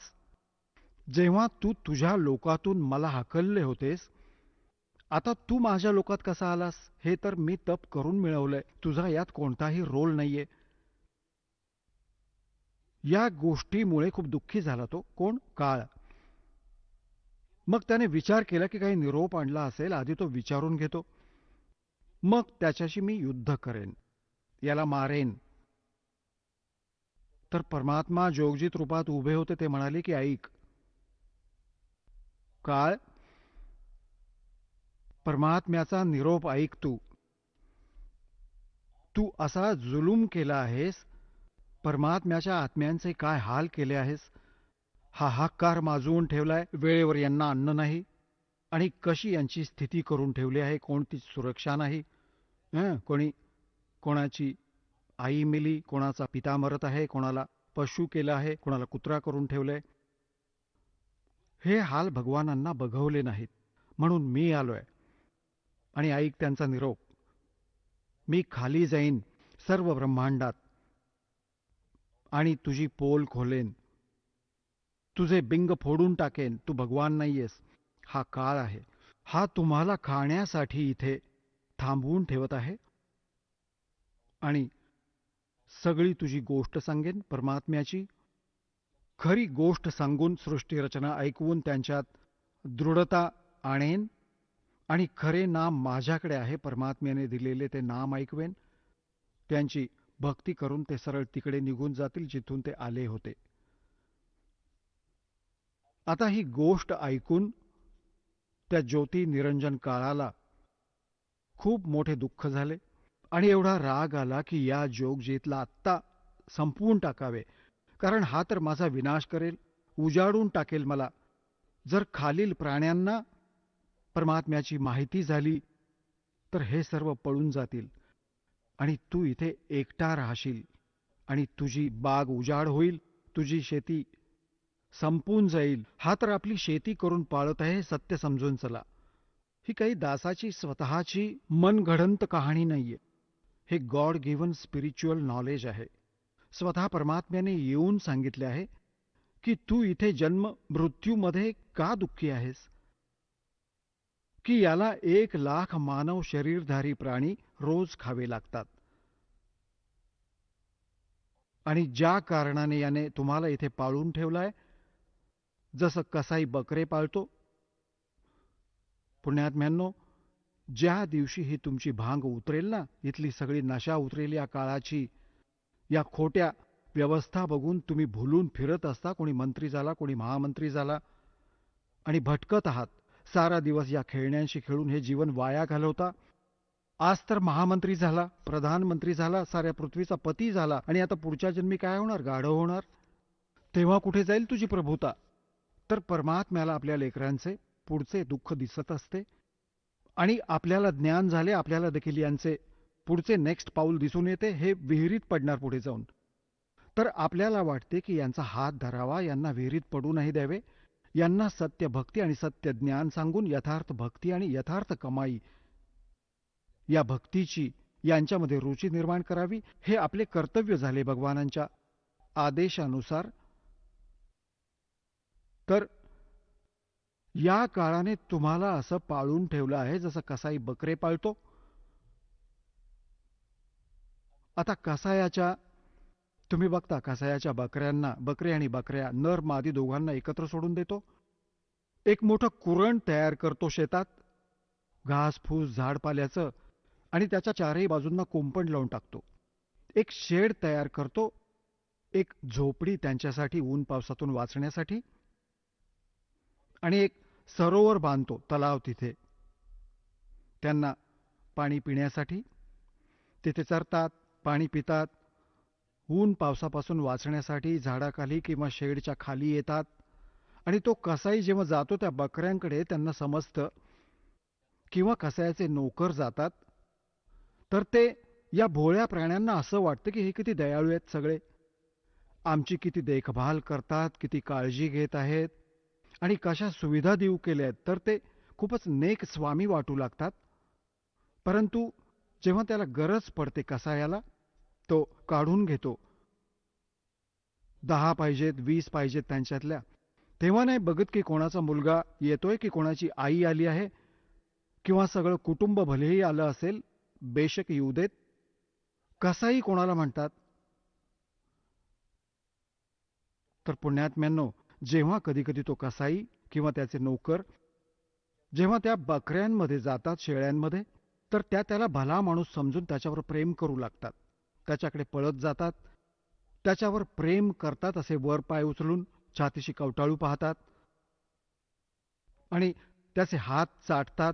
जेव्हा तू तुझ्या लोकातून मला हाकलले होतेस, आता तू माझ्या लोकात कसा आलास? हे तर मी तप करून मिळवलंय, तुझा यात कोणताही रोल नाहीये. या गोष्टीमुळे खूप दुःखी झाला तो. कोण? काळ. मग त्याने विचार केला की काही निरोप आणला असेल, आधी तो विचारून घेतो, मग त्याच्याशी मी युद्ध करेन, याला मारेन. तर परमात्मा जोगजीत रूपात उभे होते. ते म्हणाले की ऐक काळ, परमात्म्याचा निरोप ऐक. तू असा जुलूम केला आहेस, परमात्म्याच्या आत्म्यांचे काय हाल केले आहेस, हाहाकार माजवून ठेवलाय, वेळेवर यांना अन्न नाही, आणि कशी यांची स्थिती करून ठेवली आहे, कोणती सुरक्षा नाही. कोणाची आई मिली, कोणाचा पिता मरत आहे, कोणाला पशु केलं आहे, कोणाला कुत्रा करून ठेवलंय. हे हाल भगवानांना बघवले नाहीत, म्हणून मी आलोय. आणि ऐक त्यांचा निरोप, मी खाली जाईन सर्व ब्रह्मांडात आणि तुझी पोल खोलेन, तुझे बिंग फोडून टाकेन. तू भगवान नाहीयेस, हा काळ आहे. हा तुम्हाला खाण्यासाठी इथे थांबवून ठेवत आहे आणि सगळी तुझी गोष्ट सांगेन, परमात्म्याची खरी गोष्ट सांगून सृष्टीरचना ऐकवून त्यांच्यात दृढता आणेन आणि खरे नाम माझ्याकडे आहे, परमात्म्याने दिलेले ते नाम ऐकवेन. त्यांची भक्ती करून ते सरळ तिकडे निघून जातील जिथून ते आले होते. आता ही गोष्ट ऐकून त्या ज्योती निरंजन काळाला खूप मोठे दुःख झाले आणि एवढा राग आला की या जोगजीतला आत्ता संपवून टाकावे, कारण हा तर माझा विनाश करेल, उजाडून टाकेल मला. जर खालील प्राण्यांना परमात्म्याची माहिती झाली तर हे सर्व पळून जातील आणि तू इथे एकटा राहशील आणि तुझी बाग उजाड होईल, तुझी शेती संपून जाईल. हा तर आपली शेती करून पाळत आहे, सत्य समजून चला. ही काही दासाची स्वतःची मनगढंत कहाणी नाहीये, हे गॉड गिव्हन स्पिरिच्युअल नॉलेज आहे. स्वतः परमात्म्याने येऊन सांगितले आहे की तू इथे जन्म मृत्यूमध्ये का दुःखी आहेस, की याला 1,00,000 मानव शरीरधारी प्राणी रोज खावे लागतात. आणि ज्या कारणाने याने तुम्हाला इथे पाळून ठेवलाय, जसं कसाई बकरे पाळतो. पुण्यात्म्यांनो, ज्या दिवशी ही तुमची भांग उतरेल ना, इथली सगळी नशा उतरेल या काळाची, या खोट्या व्यवस्था बघून तुम्ही भुलून फिरत असता, कोणी मंत्री झाला, कोणी महामंत्री झाला, आणि भटकत आहात. सारा दिवस या खेळण्यांशी खेळून हे जीवन वाया घालवता. आज तर महामंत्री झाला, प्रधानमंत्री झाला, साऱ्या पृथ्वीचा पती झाला, आणि आता पुढच्या जन्मी काय होणार? गाढव होणार. तेव्हा कुठे जाईल तुझी प्रभुता? तर परमात्म्याला आपल्या लेकरांचे पुढचे दुःख दिसत असते, आणि आपल्याला ज्ञान झाले, आपल्याला देखील यांचे पुढचे नेक्स्ट पाऊल दिसून येते, हे विहिरीत पडणार पुढे जाऊन. तर आपल्याला वाटते की यांचा हात धरावा, यांना विहिरीत पडू नाही द्यावे, यांना सत्य भक्ती आणि सत्य ज्ञान सांगून यथार्थ भक्ती आणि यथार्थ कमाई, या भक्तीची यांच्यामध्ये रुची निर्माण करावी, हे आपले कर्तव्य झाले भगवानांच्या आदेशानुसार. तर या काळाने तुम्हाला असं पाळून ठेवलं आहे जसं कसाई बकरे पाळतो. आता कसायाच्या, तुम्ही बघता कसायाच्या बकऱ्यांना, बकरे आणि बकऱ्या, नर मादी दोघांना एकत्र सोडून देतो. एक मोठं कुरण तयार करतो शेतात, घास फूस झाडपाल्याचं, आणि त्याच्या चारही बाजूंना कुंपण लावून टाकतो. एक शेड तयार करतो, एक झोपडी त्यांच्यासाठी ऊन पावसातून वाचण्यासाठी, आणि एक सरोवर बांधतो, तलाव, तिथे त्यांना पाणी पिण्यासाठी. तिथे चरतात, पाणी पितात, ऊन पावसापासून वाचण्यासाठी झाडाखाली किंवा शेडच्या खाली येतात. आणि तो कसाई जेव्हा जातो त्या बकऱ्यांकडे, त्यांना समजतं, किंवा कसायाचे नोकर जातात, तर ते या भोळ्या प्राण्यांना असं वाटतं की हे किती दयाळू आहेत सगळे, आमची किती देखभाल करतात, किती काळजी घेत आहेत, आणि कशा सुविधा देऊ केल्या आहेत, तर ते खूपच नेक स्वामी वाटू लागतात. परंतु जेव्हा त्याला गरज पडते कसायाला, तो काढून घेतो 10 पाहिजेत, 20 पाहिजेत त्यांच्यातल्या, तेव्हा नाही बघत की कोणाचा मुलगा येतोय, की कोणाची आई आली आहे, किंवा सगळं कुटुंब भलेही आलं असेल, बेशक येऊ देत. कसाई कोणाला म्हणतात? तर पुण्यात्म्यांनो, जेव्हा कधी कधी तो कसाई किंवा त्याचे नोकर जेव्हा त्या बकऱ्यांमध्ये जातात, शेळ्यांमध्ये, तर त्याला भला माणूस समजून त्याच्यावर प्रेम करू लागतात, त्याच्याकडे पळत जातात, त्याच्यावर प्रेम करतात, असे वर पाय उचलून छातीशी कवटाळू पाहतात, आणि त्याचे हात चाटतात.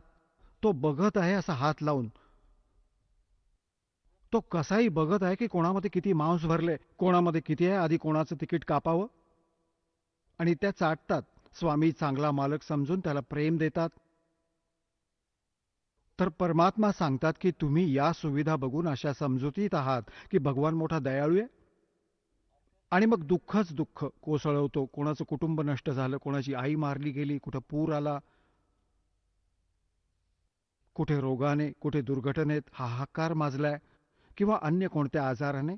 तो बघत आहे असा हात लावून, तो कसाई बघत आहे की कोणामध्ये किती मांस भरले, कोणामध्ये किती आहे, आधी कोणाचं तिकीट कापावं, आणि त्या चाटतात. स्वामी चांगला मालक समजून त्याला प्रेम देतात. तर परमात्मा सांगतात की तुम्ही या सुविधा बघून अशा समजुतीत आहात की भगवान मोठा दयाळू आहे, आणि मग दुःखच दुःख कोसळवतो. कोणाचं कुटुंब नष्ट झालं, कोणाची आई मारली गेली, कुठं पूर आला, कुठे रोगाने, कुठे दुर्घटनेत हाहाकार माजलाय, किंवा अन्य कोणत्या आजाराने.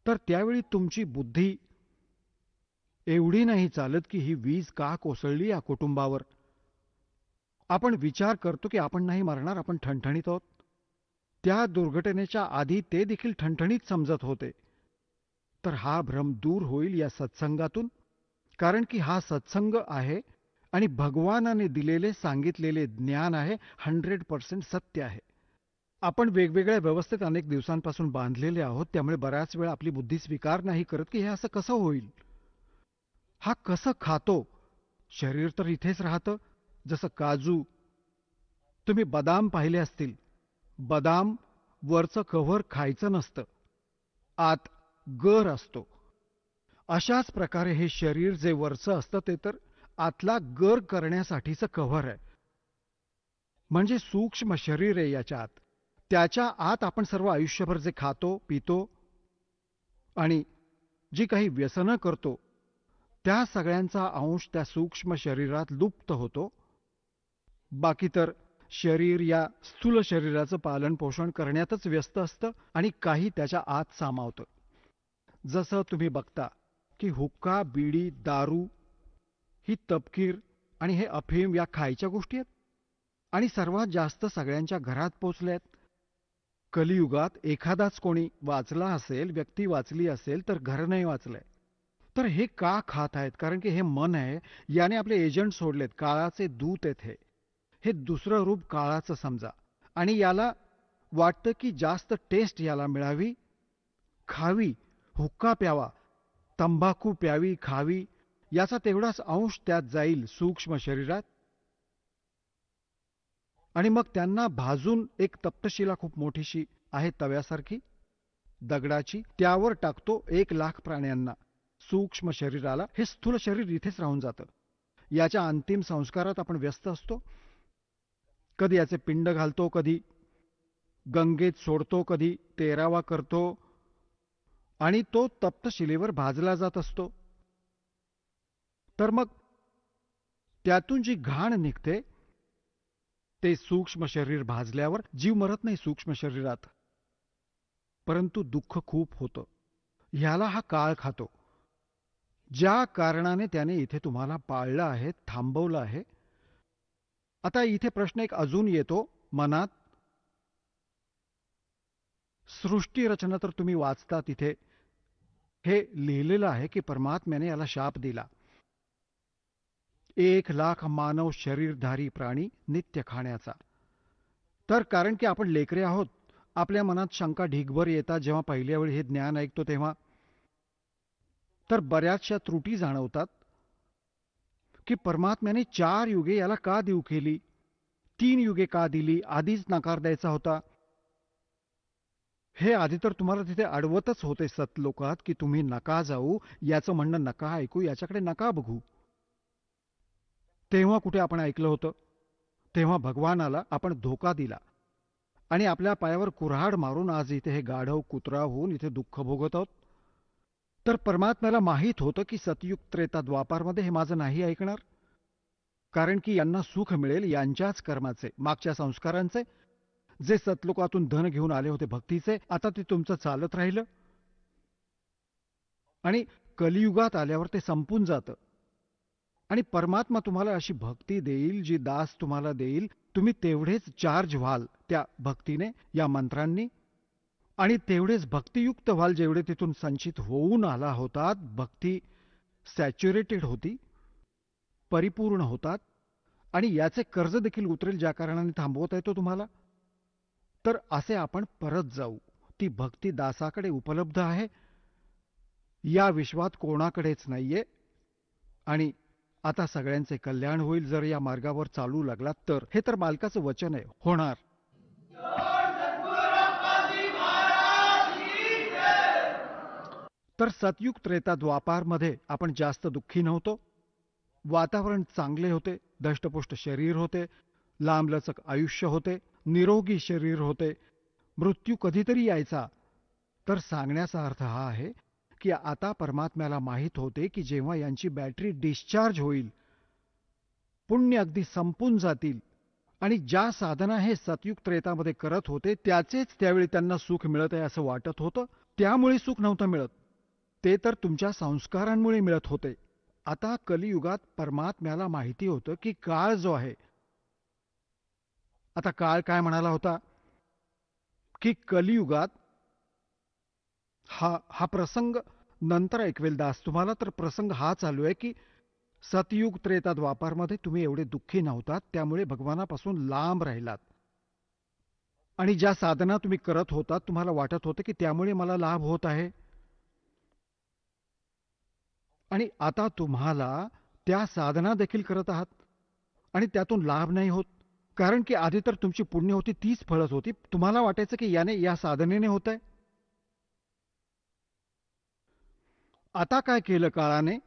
तर त्यावेळी तुमची बुद्धी एवढी नाही चालत की ही वीज का कोसळली या कुटुंबावर. आपण विचार करतो की आपण नाही मरणार, आपण ठणठणीत आहोत. त्या दुर्घटनेच्या आधी ते देखील ठणठणीत समजत होते. तर हा भ्रम दूर होईल या सत्संगातून, कारण की हा सत्संग आहे, आणि भगवानाने दिलेले सांगितलेले ज्ञान आहे, 100% सत्य आहे. आपण वेगवेगळ्या व्यवस्थेत अनेक दिवसांपासून बांधलेले आहोत, त्यामुळे बऱ्याच वेळा आपली बुद्धी स्वीकार नाही करत की हे असं कसं होईल, हा कसं खातो. शरीर तर इथेच राहतं, जसं काजू. तुम्ही बदाम पाहिले असतील, बदाम वरचं कव्हर खायचं नसतं, आत गर असतो. अशाच प्रकारे हे शरीर जे वरचं असतं ते तर आतला गर करण्यासाठीचं कव्हर आहे, म्हणजे सूक्ष्म शरीर आहे याच्या आत. त्याच्या आत आपण सर्व आयुष्यभर जे खातो पितो आणि जी काही व्यसनं करतो, त्या सगळ्यांचा अंश त्या सूक्ष्म शरीरात लुप्त होतो. बाकी तर शरीर या स्थूल शरीराचं पालन पोषण करण्यातच व्यस्त असतं, आणि काही त्याच्या आत सामावतं. जसं तुम्ही बघता की हुक्का, बीडी, दारू ही तपकीर आणि हे अफीम या खायच्या गोष्टी आहेत, आणि सर्वात जास्त सगळ्यांच्या घरात पोचल्यात. कलियुगात एखादाच कोणी वाचला असेल, व्यक्ती वाचली असेल, तर घर नाही वाचलंय. तर हे का खात आहेत? कारण की हे मन आहे, याने आपले एजंट सोडलेत, काळाचे दूत आहेत. हे दुसरं रूप काळाचं समजा, आणि याला वाटतं की जास्त टेस्ट याला मिळावी, खावी, हुक्का प्यावा, तंबाखू प्यावी, खावी, याचा तेवढाच अंश त्यात जाईल सूक्ष्म शरीरात. आणि मग त्यांना भाजून एक तप्तशिला खूप मोठीशी आहे तव्यासारखी दगडाची, त्यावर टाकतो 1,00,000 प्राण्यांना, सूक्ष्म शरीराला. हे स्थूल शरीर इथेच राहून जातं. याच्या अंतिम संस्कारात आपण व्यस्त असतो. कधी याचे पिंड घालतो, कधी गंगेत सोडतो, कधी 13वा करतो, आणि तो तप्तशिलेवर भाजला जात असतो. तर मग त्यातून जी घाण निघते, ते सूक्ष्म शरीर भाजल्यावर जीव मरत नाही सूक्ष्म शरीरात, परंतु दुःख खूप होतं. ह्याला हा काळ खातो. ज्या कारणाने त्याने इथे तुम्हाला पाळलं आहे, थांबवलं आहे. आता इथे प्रश्न एक अजून येतो मनात. सृष्टी रचना तर तुम्ही वाचता, तिथे हे लिहिलेलं आहे की परमात्म्याने याला शाप दिला. 1,00,000 मानव शरीरधारी प्राणी नित्य खाण्याचा. तर कारण की आपण लेकरे आहोत, आपल्या मनात शंका ढीगभर येतात जेव्हा पहिल्या वेळी हे ज्ञान ऐकतो तेव्हा. तर बऱ्याचशा त्रुटी जाणवतात की परमात्म्याने 4 युगे याला का देऊ केली, 3 युगे का दिली, आधीच नकार द्यायचा होता. हे आधी तर तुम्हाला तिथे अडवतच होते सतलोकात की तुम्ही नका जाऊ, याचं म्हणणं नका ऐकू, याच्याकडे नका बघू. तेव्हा कुठे आपण ऐकलं होतं? तेव्हा भगवानाला आपण धोका दिला आणि आपल्या पायावर कुऱ्हाड मारून आज इथे हे गाढव कुत्रा होऊन इथे दुःख भोगत आहोत. तर परमात्म्याला माहीत होतं की सतयुग त्रेता द्वापारमध्ये हे माझं नाही ऐकणार, कारण की यांना सुख मिळेल यांच्याच कर्माचे, मागच्या संस्कारांचे. जे सतलोकातून धन घेऊन आले होते भक्तीचे, आता ते तुमचं चालत राहिलं आणि कलियुगात आल्यावर ते संपून जातं. आणि परमात्मा तुम्हाला अशी भक्ती देईल, जी दास तुम्हाला देईल, तुम्ही तेवढेच चार्ज व्हाल त्या भक्तीने, या मंत्रांनी, आणि तेवढेच भक्तियुक्त व्हाल जेवढे तिथून संचित होऊन आला होतात. भक्ती सॅच्युरेटेड होती, परिपूर्ण होतात, आणि याचे कर्ज देखील उतरेल ज्या कारणाने थांबवता येतो तुम्हाला. तर असे आपण परत जाऊ. ती भक्ती दासाकडे उपलब्ध आहे, या विश्वात कोणाकडेच नाहीये. आणि आता सगळ्यांचे कल्याण होईल जर या मार्गावर चालू लागलात तर. हे तर मालकाचं वचन आहे, होणार. तर सतयुग त्रेता द्वापारमध्ये आपण जास्त दुःखी नव्हतो. वातावरण चांगले होते, दष्टपुष्ट शरीर होते, लांबलचक आयुष्य होते, निरोगी शरीर होते. मृत्यू कधीतरी यायचा. तर सांगण्याचा अर्थ हा आहे की आता परमात्म्याला माहीत होते की जेव्हा यांची बॅटरी डिस्चार्ज होईल, पुण्य अगदी संपून जातील, आणि ज्या साधना हे सतयुग त्रेतामध्ये करत होते त्याचेच त्यावेळी त्यांना सुख मिळत आहे असं वाटत होतं. त्यामुळे सुख नव्हतं मिळत, ते तर तुमच्या संस्कारांमुळे मिळत होते. आता कलियुगात परमात्म्याला माहिती होतं की काळ जो आहे, आता काळ काय म्हणाला होता की कलियुगात हा प्रसंग नंतर ऐकवेल दास तुम्हाला. तर प्रसंग हा चालू आहे की सतयुग त्रेता द्वापारमध्ये तुम्ही एवढे दुःखी नव्हतात, त्यामुळे भगवानापासून लांब राहिलात. आणि ज्या साधना तुम्ही करत होतात तुम्हाला वाटत होतं की त्यामुळे मला लाभ होत आहे, आणि आता तुम्हाला त्या साधना देखील करत आहात आणि त्यातून लाभ नाही होत. कारण की आधी तर तुमची पुण्य होती, तीच फळत होती. तुम्हाला वाटायचं की या साधनेने होत आहे. आता काय केलं काळाने,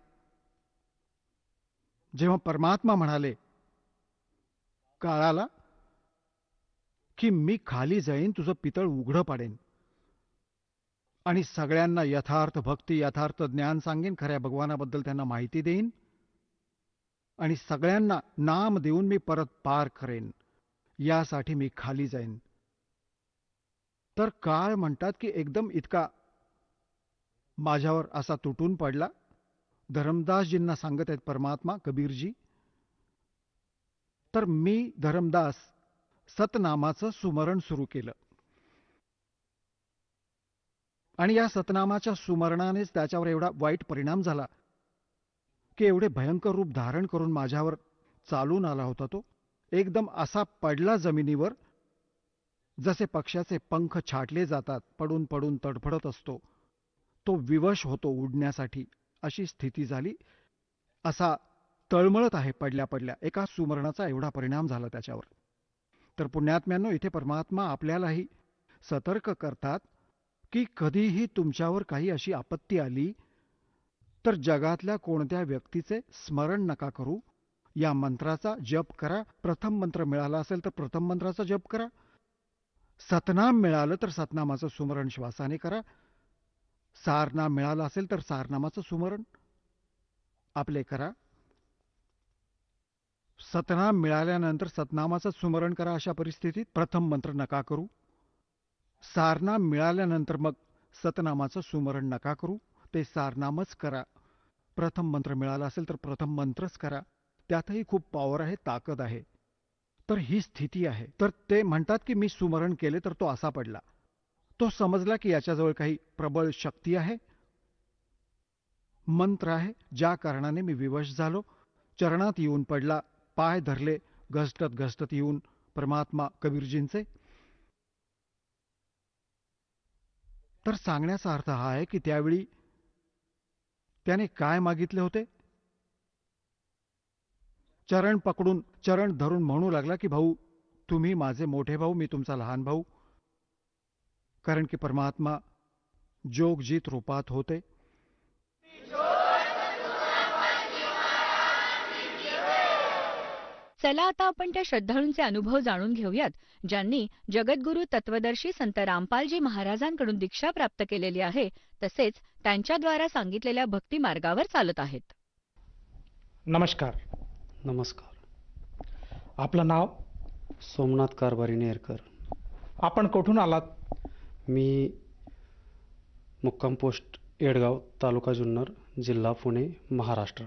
जेव्हा परमात्मा म्हणाले काळाला की मी खाली जाईन, तुझं पितळ उघडं पाडेन आणि सगळ्यांना यथार्थ भक्ती, यथार्थ ज्ञान सांगेन, खऱ्या भगवानाबद्दल त्यांना माहिती देईन आणि सगळ्यांना नाम देऊन मी परत पार करेन, यासाठी मी खाली जाईन. तर काळ म्हणतात की एकदम इतका माझ्यावर असा तुटून पडला. धरमदासजींना सांगत आहेत परमात्मा, कबीरजी. तर मी धरमदास सतनामाचं सुमरण सुरू केलं आणि या सतनामाच्या सुमरणानेच त्याच्यावर एवढा वाईट परिणाम झाला की एवढे भयंकर रूप धारण करून माझ्यावर चालून आला होता तो. एकदम असा पडला जमिनीवर जसे पक्ष्याचे पंख छाटले जातात, पडून पडून तडफडत असतो, तो विवश होतो उडण्यासाठी, अशी स्थिती झाली. असा तळमळत आहे पडल्या पडल्या. एका सुमरणाचा एवढा परिणाम झाला त्याच्यावर. तर पुण्यात्म्यांनो, इथे परमात्मा आपल्यालाही सतर्क करतात की कधीही तुमच्यावर काही अशी आपत्ती आली तर जगातल्या कोणत्या व्यक्तीचे स्मरण नका करू. या मंत्राचा जप करा. प्रथम मंत्र मिळाला असेल तर प्रथम मंत्राचा जप करा. सतनाम मिळालं तर सतनामाचं सुमरण श्वासाने करा. सारनाम मिळालं असेल तर सारनामाचं सुमरण आपले करा. सतनाम मिळाल्यानंतर सतनामाचं सुमरण करा. अशा परिस्थितीत प्रथम मंत्र नका करू. सारनाम मिळाल्यानंतर मग सतनामाचं सुमरण नका करू, ते सारनामच करा. प्रथम मंत्र मिळाला असेल तर प्रथम मंत्रच करा. त्यातही खूप पॉवर आहे, ताकद आहे. तर ही स्थिती आहे. तर ते म्हणतात की मी सुमरण केले तर तो असा पडला. तो समजला की याच्याजवळ काही प्रबळ शक्ती आहे, मंत्र आहे, ज्या कारणाने मी विवश झालो. चरणात येऊन पडला, पाय धरले, घसटत घसटत येऊन परमात्मा कबीरजींचे. तर सांगण्याचा अर्थ हा आहे की त्यावेळी त्याने काय मागितले होते. चरण पकडून, चरण धरून म्हणू लागला की भाऊ, तुम्ही माझे मोठे भाऊ, मी तुमचा लहान भाऊ. कारण की परमात्मा जोगजीत रूपात होते. चला आता आपण त्या श्रद्धाळूंचे अनुभव जाणून घेऊयात, ज्यांनी जगद्गुरू तत्वदर्शी संत रामपालजी महाराजांकडून दीक्षा प्राप्त केलेली आहे, तसेच त्यांच्याद्वारा सांगितलेल्या भक्ती मार्गावर चालत आहेत. नमस्कार. नमस्कार. आपलं नाव? सोमनाथ कारभारी नेरकर. आपण कुठून आलात? मी मुक्काम पोस्ट येडगाव, तालुका जुन्नर, जिल्हा पुणे, महाराष्ट्र.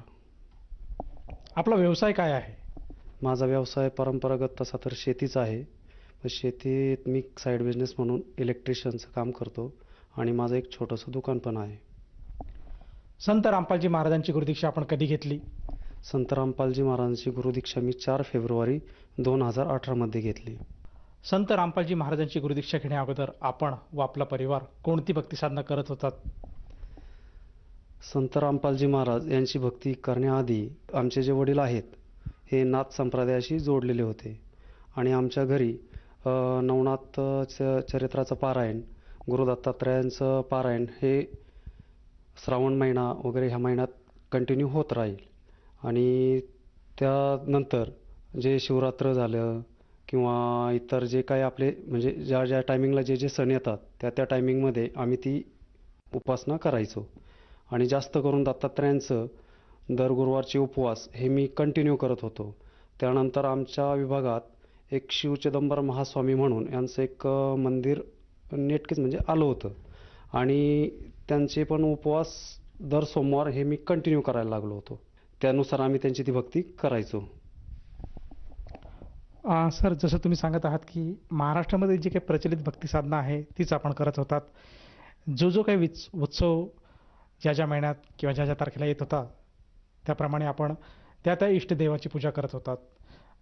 आपला व्यवसाय काय आहे? माझा व्यवसाय परंपरागत तसा तर शेतीचा आहे. पण शेतीत मी साईड बिझनेस म्हणून इलेक्ट्रिशियनचं काम करतो आणि माझं एक छोटंसं दुकान पण आहे. संत रामपालजी महाराजांची गुरुदीक्षा आपण कधी घेतली? संत रामपालजी महाराजांची गुरुदीक्षा मी 4 फेब्रुवारी 2018 मध्ये घेतली. संत रामपालजी महाराजांची गुरुदीक्षा घेण्या अगोदर आपण व आपला परिवार कोणती भक्ती साधना करत होतात? संत रामपालजी महाराज यांची भक्ती करण्याआधी आमचे जे वडील आहेत हे नाथ संप्रदायाशी जोडलेले होते आणि आमच्या घरी नवनाथ चरित्राचं पारायण, गुरु दत्तात्रयांचं पारायण हे श्रावण महिना वगैरे ह्या महिन्यात कंटिन्यू होत राहील. आणि त्यानंतर जे शिवरात्र झालं किंवा इतर जे काही आपले म्हणजे ज्या ज्या टायमिंगला जे जे सण येतात त्या टायमिंगमध्ये आम्ही ती उपासना करायचो. आणि जास्त करून दत्तात्रयांचं दर गुरुवारचे उपवास हे मी कंटिन्यू करत होतो. त्यानंतर आमच्या विभागात एक शिवचिदंबर महास्वामी म्हणून यांचं एक मंदिर नेटकेच म्हणजे आलं होतं आणि त्यांचे पण उपवास दर सोमवार हे मी कंटिन्यू करायला लागलो होतो. त्यानुसार आम्ही त्यांची ती भक्ती करायचो. सर, जसं तुम्ही सांगत आहात की महाराष्ट्रामध्ये जी काही प्रचलित भक्ती साधना आहे तीच आपण करत होतात. जो काही उत्सव ज्या ज्या महिन्यात किंवा ज्या ज्या तारखेला येत होता त्याप्रमाणे आपण त्या इष्टदेवाची पूजा करत होतात.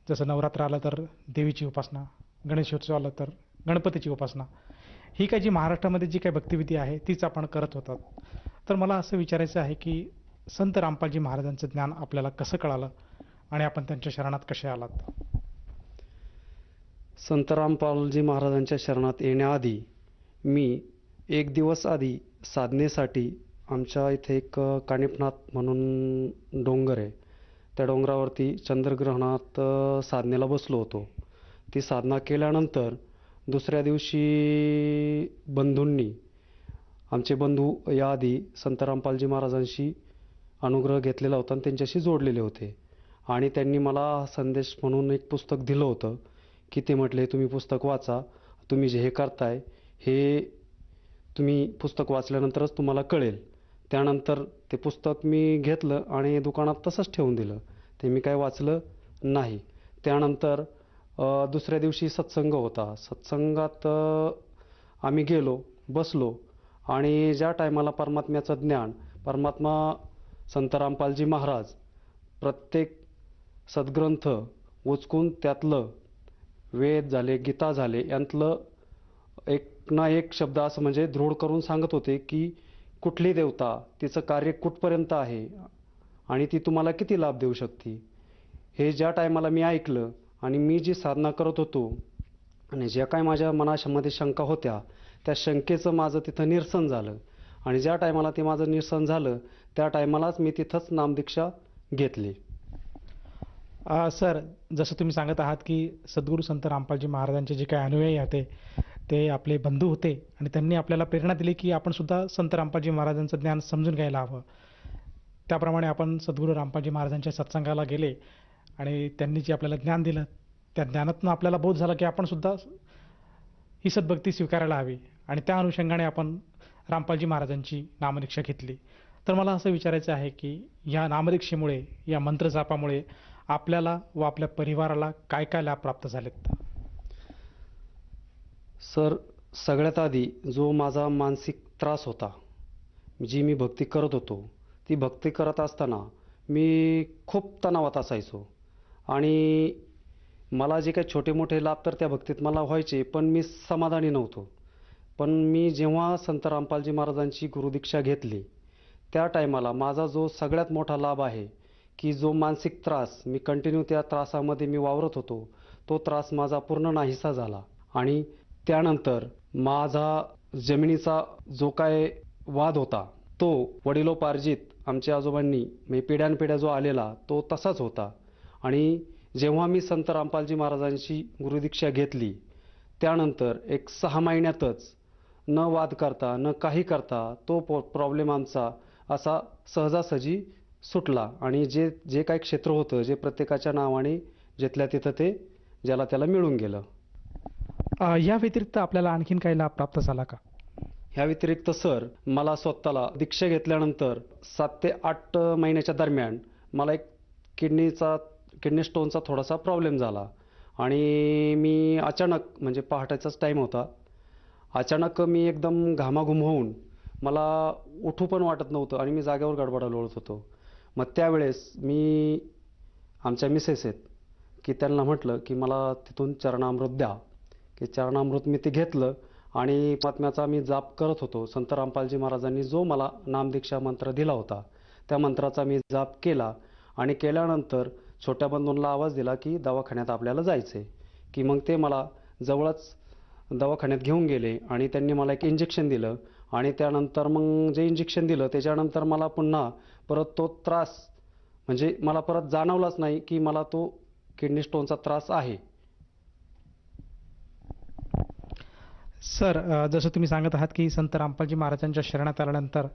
जसं नवरात्र आलं तर देवीची उपासना, गणेशोत्सव आलं तर गणपतीची उपासना. ही काही जी महाराष्ट्रामध्ये जी काही भक्तिविधी आहे तीच आपण करत होतात. तर मला असं विचारायचं आहे की संत रामपालजी महाराजांचं ज्ञान आपल्याला कसं कळालं आणि आपण त्यांच्या शरणात कसे आलात? संत रामपालजी महाराजांच्या शरणात येण्याआधी मी एक दिवस आधी साधनेसाठी आमच्या इथे एक कानिफनाथ म्हणून डोंगर आहे, त्या डोंगरावरती चंद्रग्रहणात साधनेला बसलो होतो. ती साधना केल्यानंतर दुसऱ्या दिवशी बंधूंनी, आमचे बंधू याआधी संत रामपालजी महाराजांशी अनुग्रह घेतलेला होता आणि त्यांच्याशी जोडलेले होते आणि त्यांनी मला संदेश म्हणून एक पुस्तक दिलं होतं की ते म्हटले तुम्ही पुस्तक वाचा, तुम्ही जे हे करताय हे तुम्ही पुस्तक वाचल्यानंतरच तुम्हाला कळेल. त्यानंतर ते पुस्तक मी घेतलं आणि दुकानात तसंच ठेवून दिलं. ते मी काय वाचलं नाही. त्यानंतर दुसऱ्या दिवशी सत्संग होता. सत्संगात आम्ही गेलो, बसलो आणि ज्या टायमाला परमात्म्याचं ज्ञान, परमात्मा संत रामपालजी महाराज प्रत्येक सद्ग्रंथ उचकून त्यातलं वेद झाले, गीता झाले यांतलं एक ना एक शब्द असं म्हणजे दृढ करून सांगत होते की कुठली देवता, तिचं कार्य कुठपर्यंत आहे आणि ती तुम्हाला किती लाभ देऊ शकते. हे ज्या टायमाला मी ऐकलं आणि मी जी साधना करत होतो आणि ज्या काही माझ्या मनामध्ये शंका होत्या त्या शंकेचं माझं तिथं निरसन झालं. आणि ज्या टायमाला ते माझं निरसन झालं त्या टायमालाच मी तिथंच नामदीक्षा घेतली. सर, जसं तुम्ही सांगत आहात की सद्गुरू संत रामपालजी महाराजांचे जे काही अनुयायी होते ते आपले बंधू होते आणि त्यांनी आपल्याला प्रेरणा दिली की आपण सुद्धा संत रामपालजी महाराजांचं ज्ञान समजून घ्यायला हवं. त्याप्रमाणे आपण सद्गुरू रामपालजी महाराजांच्या सत्संगाला गेले आणि त्यांनी जे आपल्याला ज्ञान दिलं त्या ज्ञानातून आपल्याला बोध झाला की आपण सुद्धा ही सद्भक्ती स्वीकारायला हवी आणि त्या अनुषंगाने आपण रामपालजी महाराजांची नामदीक्षा घेतली. तर मला असं विचारायचं आहे की या नामदीक्षेमुळे, या मंत्रजापामुळे आपल्याला व आपल्या परिवाराला काय काय लाभ प्राप्त झालेत? सर, सगळ्यात आधी जो माझा मानसिक त्रास होता, जी मी भक्ती करत होतो, ती भक्ती करत असताना मी खूप तणावात असायचो. आणि मला जे काही छोटे मोठे लाभ तर त्या भक्तीत मला व्हायचे, पण मी समाधानी नव्हतो. पण मी जेव्हा संत रामपालजी महाराजांची गुरुदीक्षा घेतली त्या टायमाला माझा जो सगळ्यात मोठा लाभ आहे की जो मानसिक त्रास, मी कंटिन्यू त्या त्रासामध्ये मी वावरत होतो, तो त्रास माझा पूर्ण नाहीसा झाला. आणि त्यानंतर माझा जमिनीचा जो काय वाद होता तो वडिलोपार्जित आमच्या आजोबांनी म्हणजे पिढ्यानपिढ्या जो आलेला तो तसाच होता. आणि जेव्हा मी संत रामपालजी महाराजांची गुरुदीक्षा घेतली त्यानंतर एक 6 महिन्यातच न वाद करता न काही करता तो प्रॉब्लेम आमचा असा सहजासहजी सुटला. आणि जे काही क्षेत्र होतं जे प्रत्येकाच्या नावाने जिथल्या तिथं ते ज्याला त्याला मिळून गेलं. या व्यतिरिक्त आपल्याला आणखीन काही लाभ प्राप्त झाला का? ह्या व्यतिरिक्त सर, मला स्वतःला दीक्षा घेतल्यानंतर 7 ते 8 महिन्याच्या दरम्यान मला एक किडनी स्टोनचा थोडासा प्रॉब्लेम झाला. आणि मी अचानक, म्हणजे पहाटेचाच टाईम होता, अचानक मी एकदम घामाघूम होऊन मला उठू पण वाटत नव्हतं आणि मी जागेवर गडबडा लोळत होतो. मग त्यावेळेस मी आमच्या मिसेस आहेत की त्यांना म्हटलं की मला तिथून चरणामृत द्या. की चरणामृत मी ते घेतलं आणि महात्म्याचा मी जाप करत होतो. संत रामपालजी महाराजांनी जो मला नामदीक्षा मंत्र दिला होता त्या मंत्राचा मी जाप केला. आणि केल्यानंतर छोट्या बंधूंना आवाज दिला की दवाखान्यात आपल्याला जायचं आहे. की मग ते मला जवळच दवाखान्यात घेऊन गेले आणि त्यांनी मला एक इंजेक्शन दिलं. आणि त्यानंतर मग जे इंजेक्शन दिलं त्याच्यानंतर मला पुन्हा परत तो त्रास, म्हणजे मला परत जाणवलाच नाही की मला तो किडनी स्टोनचा त्रास आहे. सर, जसं तुम्ही सांगत आहात की संत रामपालजी महाराजांच्या शरणात आल्यानंतर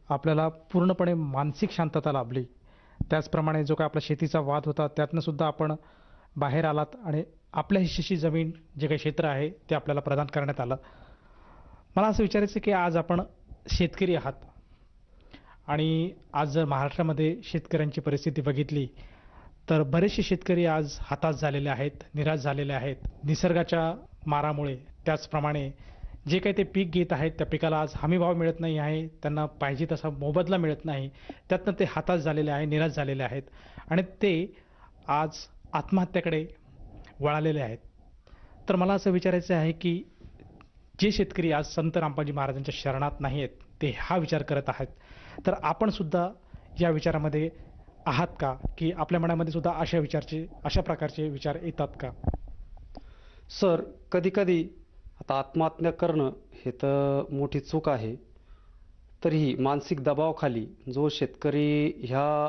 आपल्याला पूर्णपणे मानसिक शांतता लाभली. त्याचप्रमाणे जो काय आपला शेतीचा वाद होता त्यातनं सुद्धा आपण बाहेर आलात आणि आपल्या हिश्श्याची जमीन, जे काही क्षेत्र आहे ते आपल्याला प्रदान करण्यात आलं. मला असं विचारायचं की आज आपण शेतकरी आहात आणि आज जर महाराष्ट्रामध्ये शेतकऱ्यांची परिस्थिती बघितली तर बरेचसे शेतकरी आज हताश झालेले आहेत, निराश झालेले आहेत निसर्गाच्या मारामुळे. त्याचप्रमाणे जे काही ते पीक घेत आहेत त्या पिकाला आज हमीभाव मिळत नाही आहे, त्यांना पाहिजे तसा मोबदला मिळत नाही. त्यातनं ते हताश झालेले आहे, निराश झालेले आहेत आणि ते आज आत्महत्येकडे वळालेले आहेत. तर मला असं विचारायचं आहे की जे शेतकरी आज संत रामपालजी महाराजांच्या शरणात नाही आहेत ते हा विचार करत आहेत, तर आपण सुद्धा या विचारामध्ये आहात का, की आपल्या मनामध्ये सुद्धा अशा प्रकारचे विचार येतात का? सर, कधीकधी आता आत्महत्या करणं हे तर मोठी चूक आहे. तरीही मानसिक दबावाखाली जो शेतकरी ह्या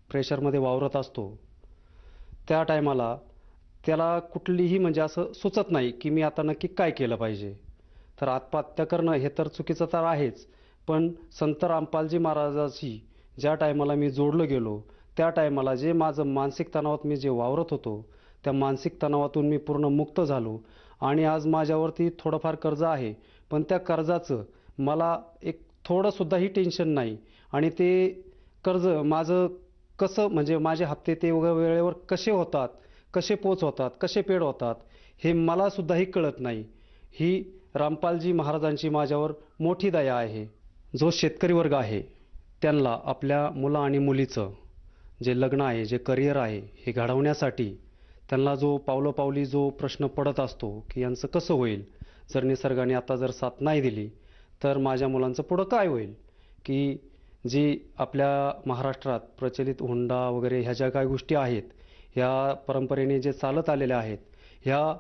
प्रेशरमध्ये वावरत असतो त्या टायमाला त्याला कुठलीही म्हणजे असं सुचत नाही की मी आता नक्की काय केलं पाहिजे. तर आत्महत्या करणं हे तर चुकीचं तर आहेच, पण संत रामपालजी महाराजाशी ज्या टायमाला मी जोडलो गेलो त्या टायमाला जे माझं मानसिक तणावात मी जे वावरत होतो त्या मानसिक तणावातून मी पूर्ण मुक्त झालो. आणि आज माझ्यावरती थोडंफार कर्ज आहे, पण त्या कर्जाचं मला एक थोडंसुद्धाही टेन्शन नाही. आणि ते कर्ज माझं कसं, म्हणजे माझे हप्ते ते वेळेवर कसे होतात, कसे होतात, कसे पेड होतात हे मलासुद्धाही कळत नाही. ही रामपालजी महाराजांची माझ्यावर मोठी दया आहे. जो शेतकरी वर्ग आहे त्यांना आपल्या मुलं आणि मुलीचं जे लग्न आहे, जे करिअर आहे हे घडवण्यासाठी त्यांना जो पावलोपावली जो प्रश्न पडत असतो की यांचं कसं होईल, जर निसर्गाने आता जर साथ नाही दिली तर माझ्या मुलांचं पुढं काय होईल. की जी आपल्या महाराष्ट्रात प्रचलित हुंडा वगैरे ह्या ज्या काही गोष्टी आहेत ह्या परंपरेने जे चालत आलेल्या आहेत ह्या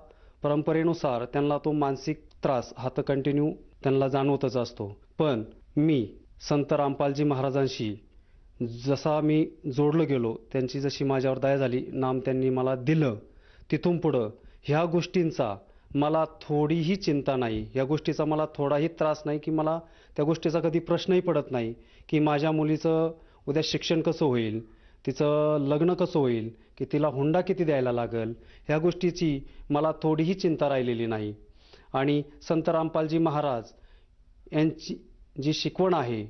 परंपरेनुसार त्यांना तो मानसिक त्रास हा तर कंटिन्यू त्यांना जाणवतच असतो. पण मी संत रामपालजी महाराजांशी जसा मी जोडलो गेलो, त्यांची जशी माझ्यावर दया झाली, नाम त्यांनी मला दिलं, तिथून पुढं ह्या गोष्टींचा मला थोडीही चिंता नाही, या गोष्टीचा मला थोडाही त्रास नाही, की मला त्या गोष्टीचा कधी प्रश्नही पडत नाही की माझ्या मुलीचं उद्या शिक्षण कसं होईल, तिचं लग्न कसं होईल, की तिला हुंडा किती द्यायला लागेल, ह्या गोष्टीची मला थोडीही चिंता राहिलेली नाही. आणि संत रामपालजी महाराज यांची जी शिकवण आहे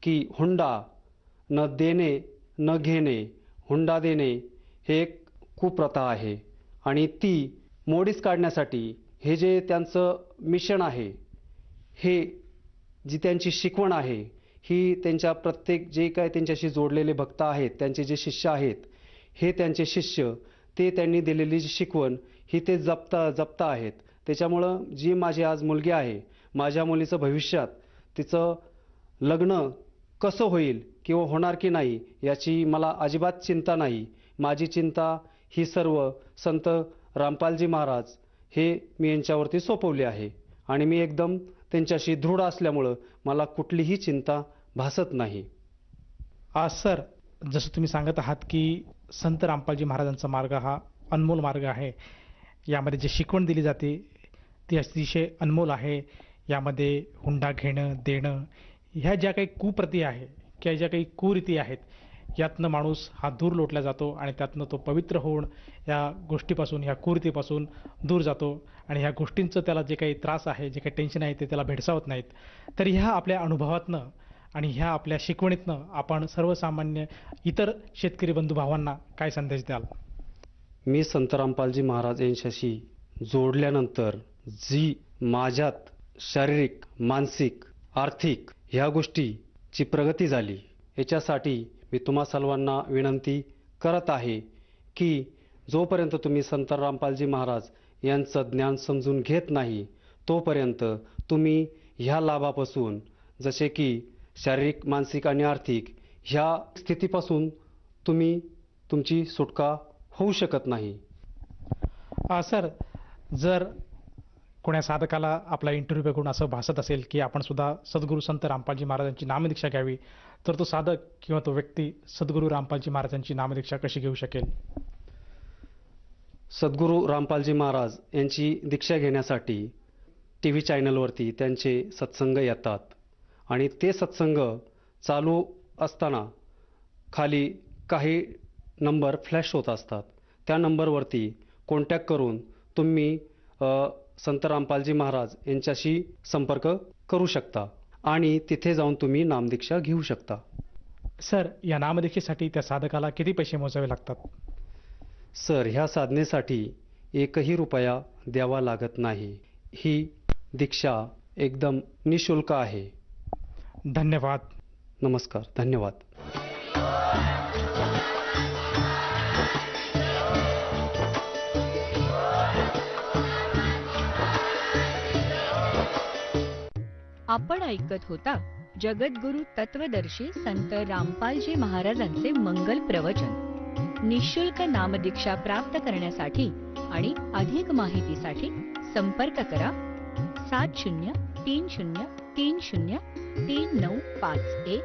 की हुंडा न देणे न घेणे, हुंडा देणे हे एक कुप्रथा आहे आणि ती मोडीस काढण्यासाठी हे जे त्यांचं मिशन आहे, हे जी त्यांची शिकवण आहे, ही त्यांच्या प्रत्येक जे काय त्यांच्याशी जोडलेले भक्त आहेत, त्यांचे जे शिष्य आहेत, हे त्यांचे शिष्य ते त्यांनी दिलेली जी शिकवण ही ते जपता आहेत. त्याच्यामुळं जी माझी आज मुलगी आहे, माझ्या मुलीचं भविष्यात तिचं लग्न कसं होईल किंवा होणार की नाही याची मला अजिबात चिंता नाही. माझी चिंता ही सर्व संत रामपालजी महाराज हे मी यांच्यावरती सोपवली आहे आणि मी एकदम त्यांच्याशी दृढ असल्यामुळं मला कुठलीही चिंता भासत नाही. सर, जसं तुम्ही सांगत आहात की संत रामपालजी महाराजांचा मार्ग हा अनमोल मार्ग आहे. यामध्ये जी शिकवण दिली जाते ती अतिशय अनमोल आहे. यामध्ये हुंडा घेणं देणं ह्या ज्या काही कुप्रती आहे किंवा ज्या काही कुरीती आहेत, यातनं माणूस हा दूर लोटला जातो आणि त्यातनं तो पवित्र होऊन या गोष्टीपासून, ह्या कुरीतीपासून दूर जातो आणि ह्या गोष्टींचं त्याला जे काही त्रास आहे, जे काही टेन्शन आहे ते त्याला भेडसावत नाहीत. तर ह्या आपल्या अनुभवातनं आणि ह्या आपल्या शिकवणीतनं आपण सर्वसामान्य इतर शेतकरी बंधू भावांना काय संदेश द्याल? मी संत रामपालजी महाराज यांच्याशी जोडल्यानंतर जी माझ्यात शारीरिक, मानसिक, आर्थिक ह्या गोष्टीची प्रगती झाली, याच्यासाठी मी तुम्हा सर्वांना विनंती करत आहे की जोपर्यंत तुम्ही संत रामपालजी महाराज यांचं ज्ञान समजून घेत नाही, तोपर्यंत तुम्ही ह्या लाभापासून, जसे की शारीरिक, मानसिक आणि आर्थिक ह्या स्थितीपासून तुम्ही तुमची सुटका होऊ शकत नाही. सर, जर कोण्या साधकाला आपला इंटरव्ह्यू बघून असं भासत असेल की आपण सुद्धा सद्गुरू संत रामपालजी महाराजांची नामदीक्षा घ्यावी, तर तो साधक किंवा तो व्यक्ती सद्गुरू रामपालजी महाराजांची नामदीक्षा कशी घेऊ शकेल? सद्गुरू रामपालजी महाराज यांची दीक्षा घेण्यासाठी टी व्ही चॅनलवरती त्यांचे सत्संग येतात आणि ते सत्संग चालू असताना खाली काही नंबर फ्लॅश होत असतात. त्या नंबरवरती कॉन्टॅक्ट करून तुम्ही संत रामपालजी महाराज यांच्याशी संपर्क करू शकता आणि तिथे जाऊन तुम्ही नामदीक्षा घेऊ शकता. सर, या नामदीक्षेसाठी त्या साधकाला किती पैसे मोजावे लागतात? सर, ह्या साधनेसाठी एकही रुपया द्यावा लागत नाही. ही दीक्षा एकदम निशुल्क आहे. धन्यवाद. नमस्कार. धन्यवाद. आपण ऐकत होता जगद्गुरु तत्वदर्शी संत रामपालजी महाराजांचे मंगल प्रवचन. निशुल्क नामदीक्षा प्राप्त करण्यासाठी आणि अधिक माहितीसाठी संपर्क करा 7030303951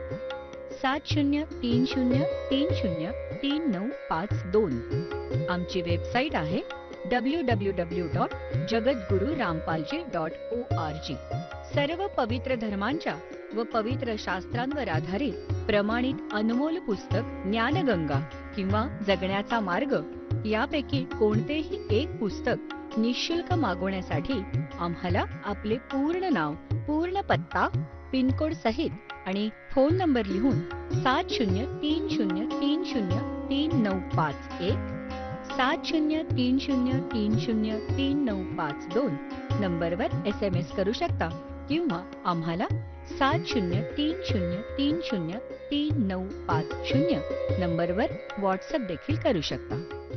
7030303952. आमची वेबसाईट आहे www.jagadgururampalji.org. सर्व पवित्र धर्मांच्या व पवित्र शास्त्रांवर आधारित प्रमाणित अनमोल पुस्तक ज्ञानगंगा किंवा जगण्याचा मार्ग यापैकी कोणतेही एक पुस्तक निशुल्क मागवण्यासाठी आम्हाला आपले पूर्ण नाव, पूर्ण पत्ता, पिनकोड सहित आणि फोन नंबर लिहून 7030303951 7030303952 नंबरवर SMS करू शकता किंवा आम्हाला 7030303950 नंबरवर व्हॉट्सअप देखील करू शकता.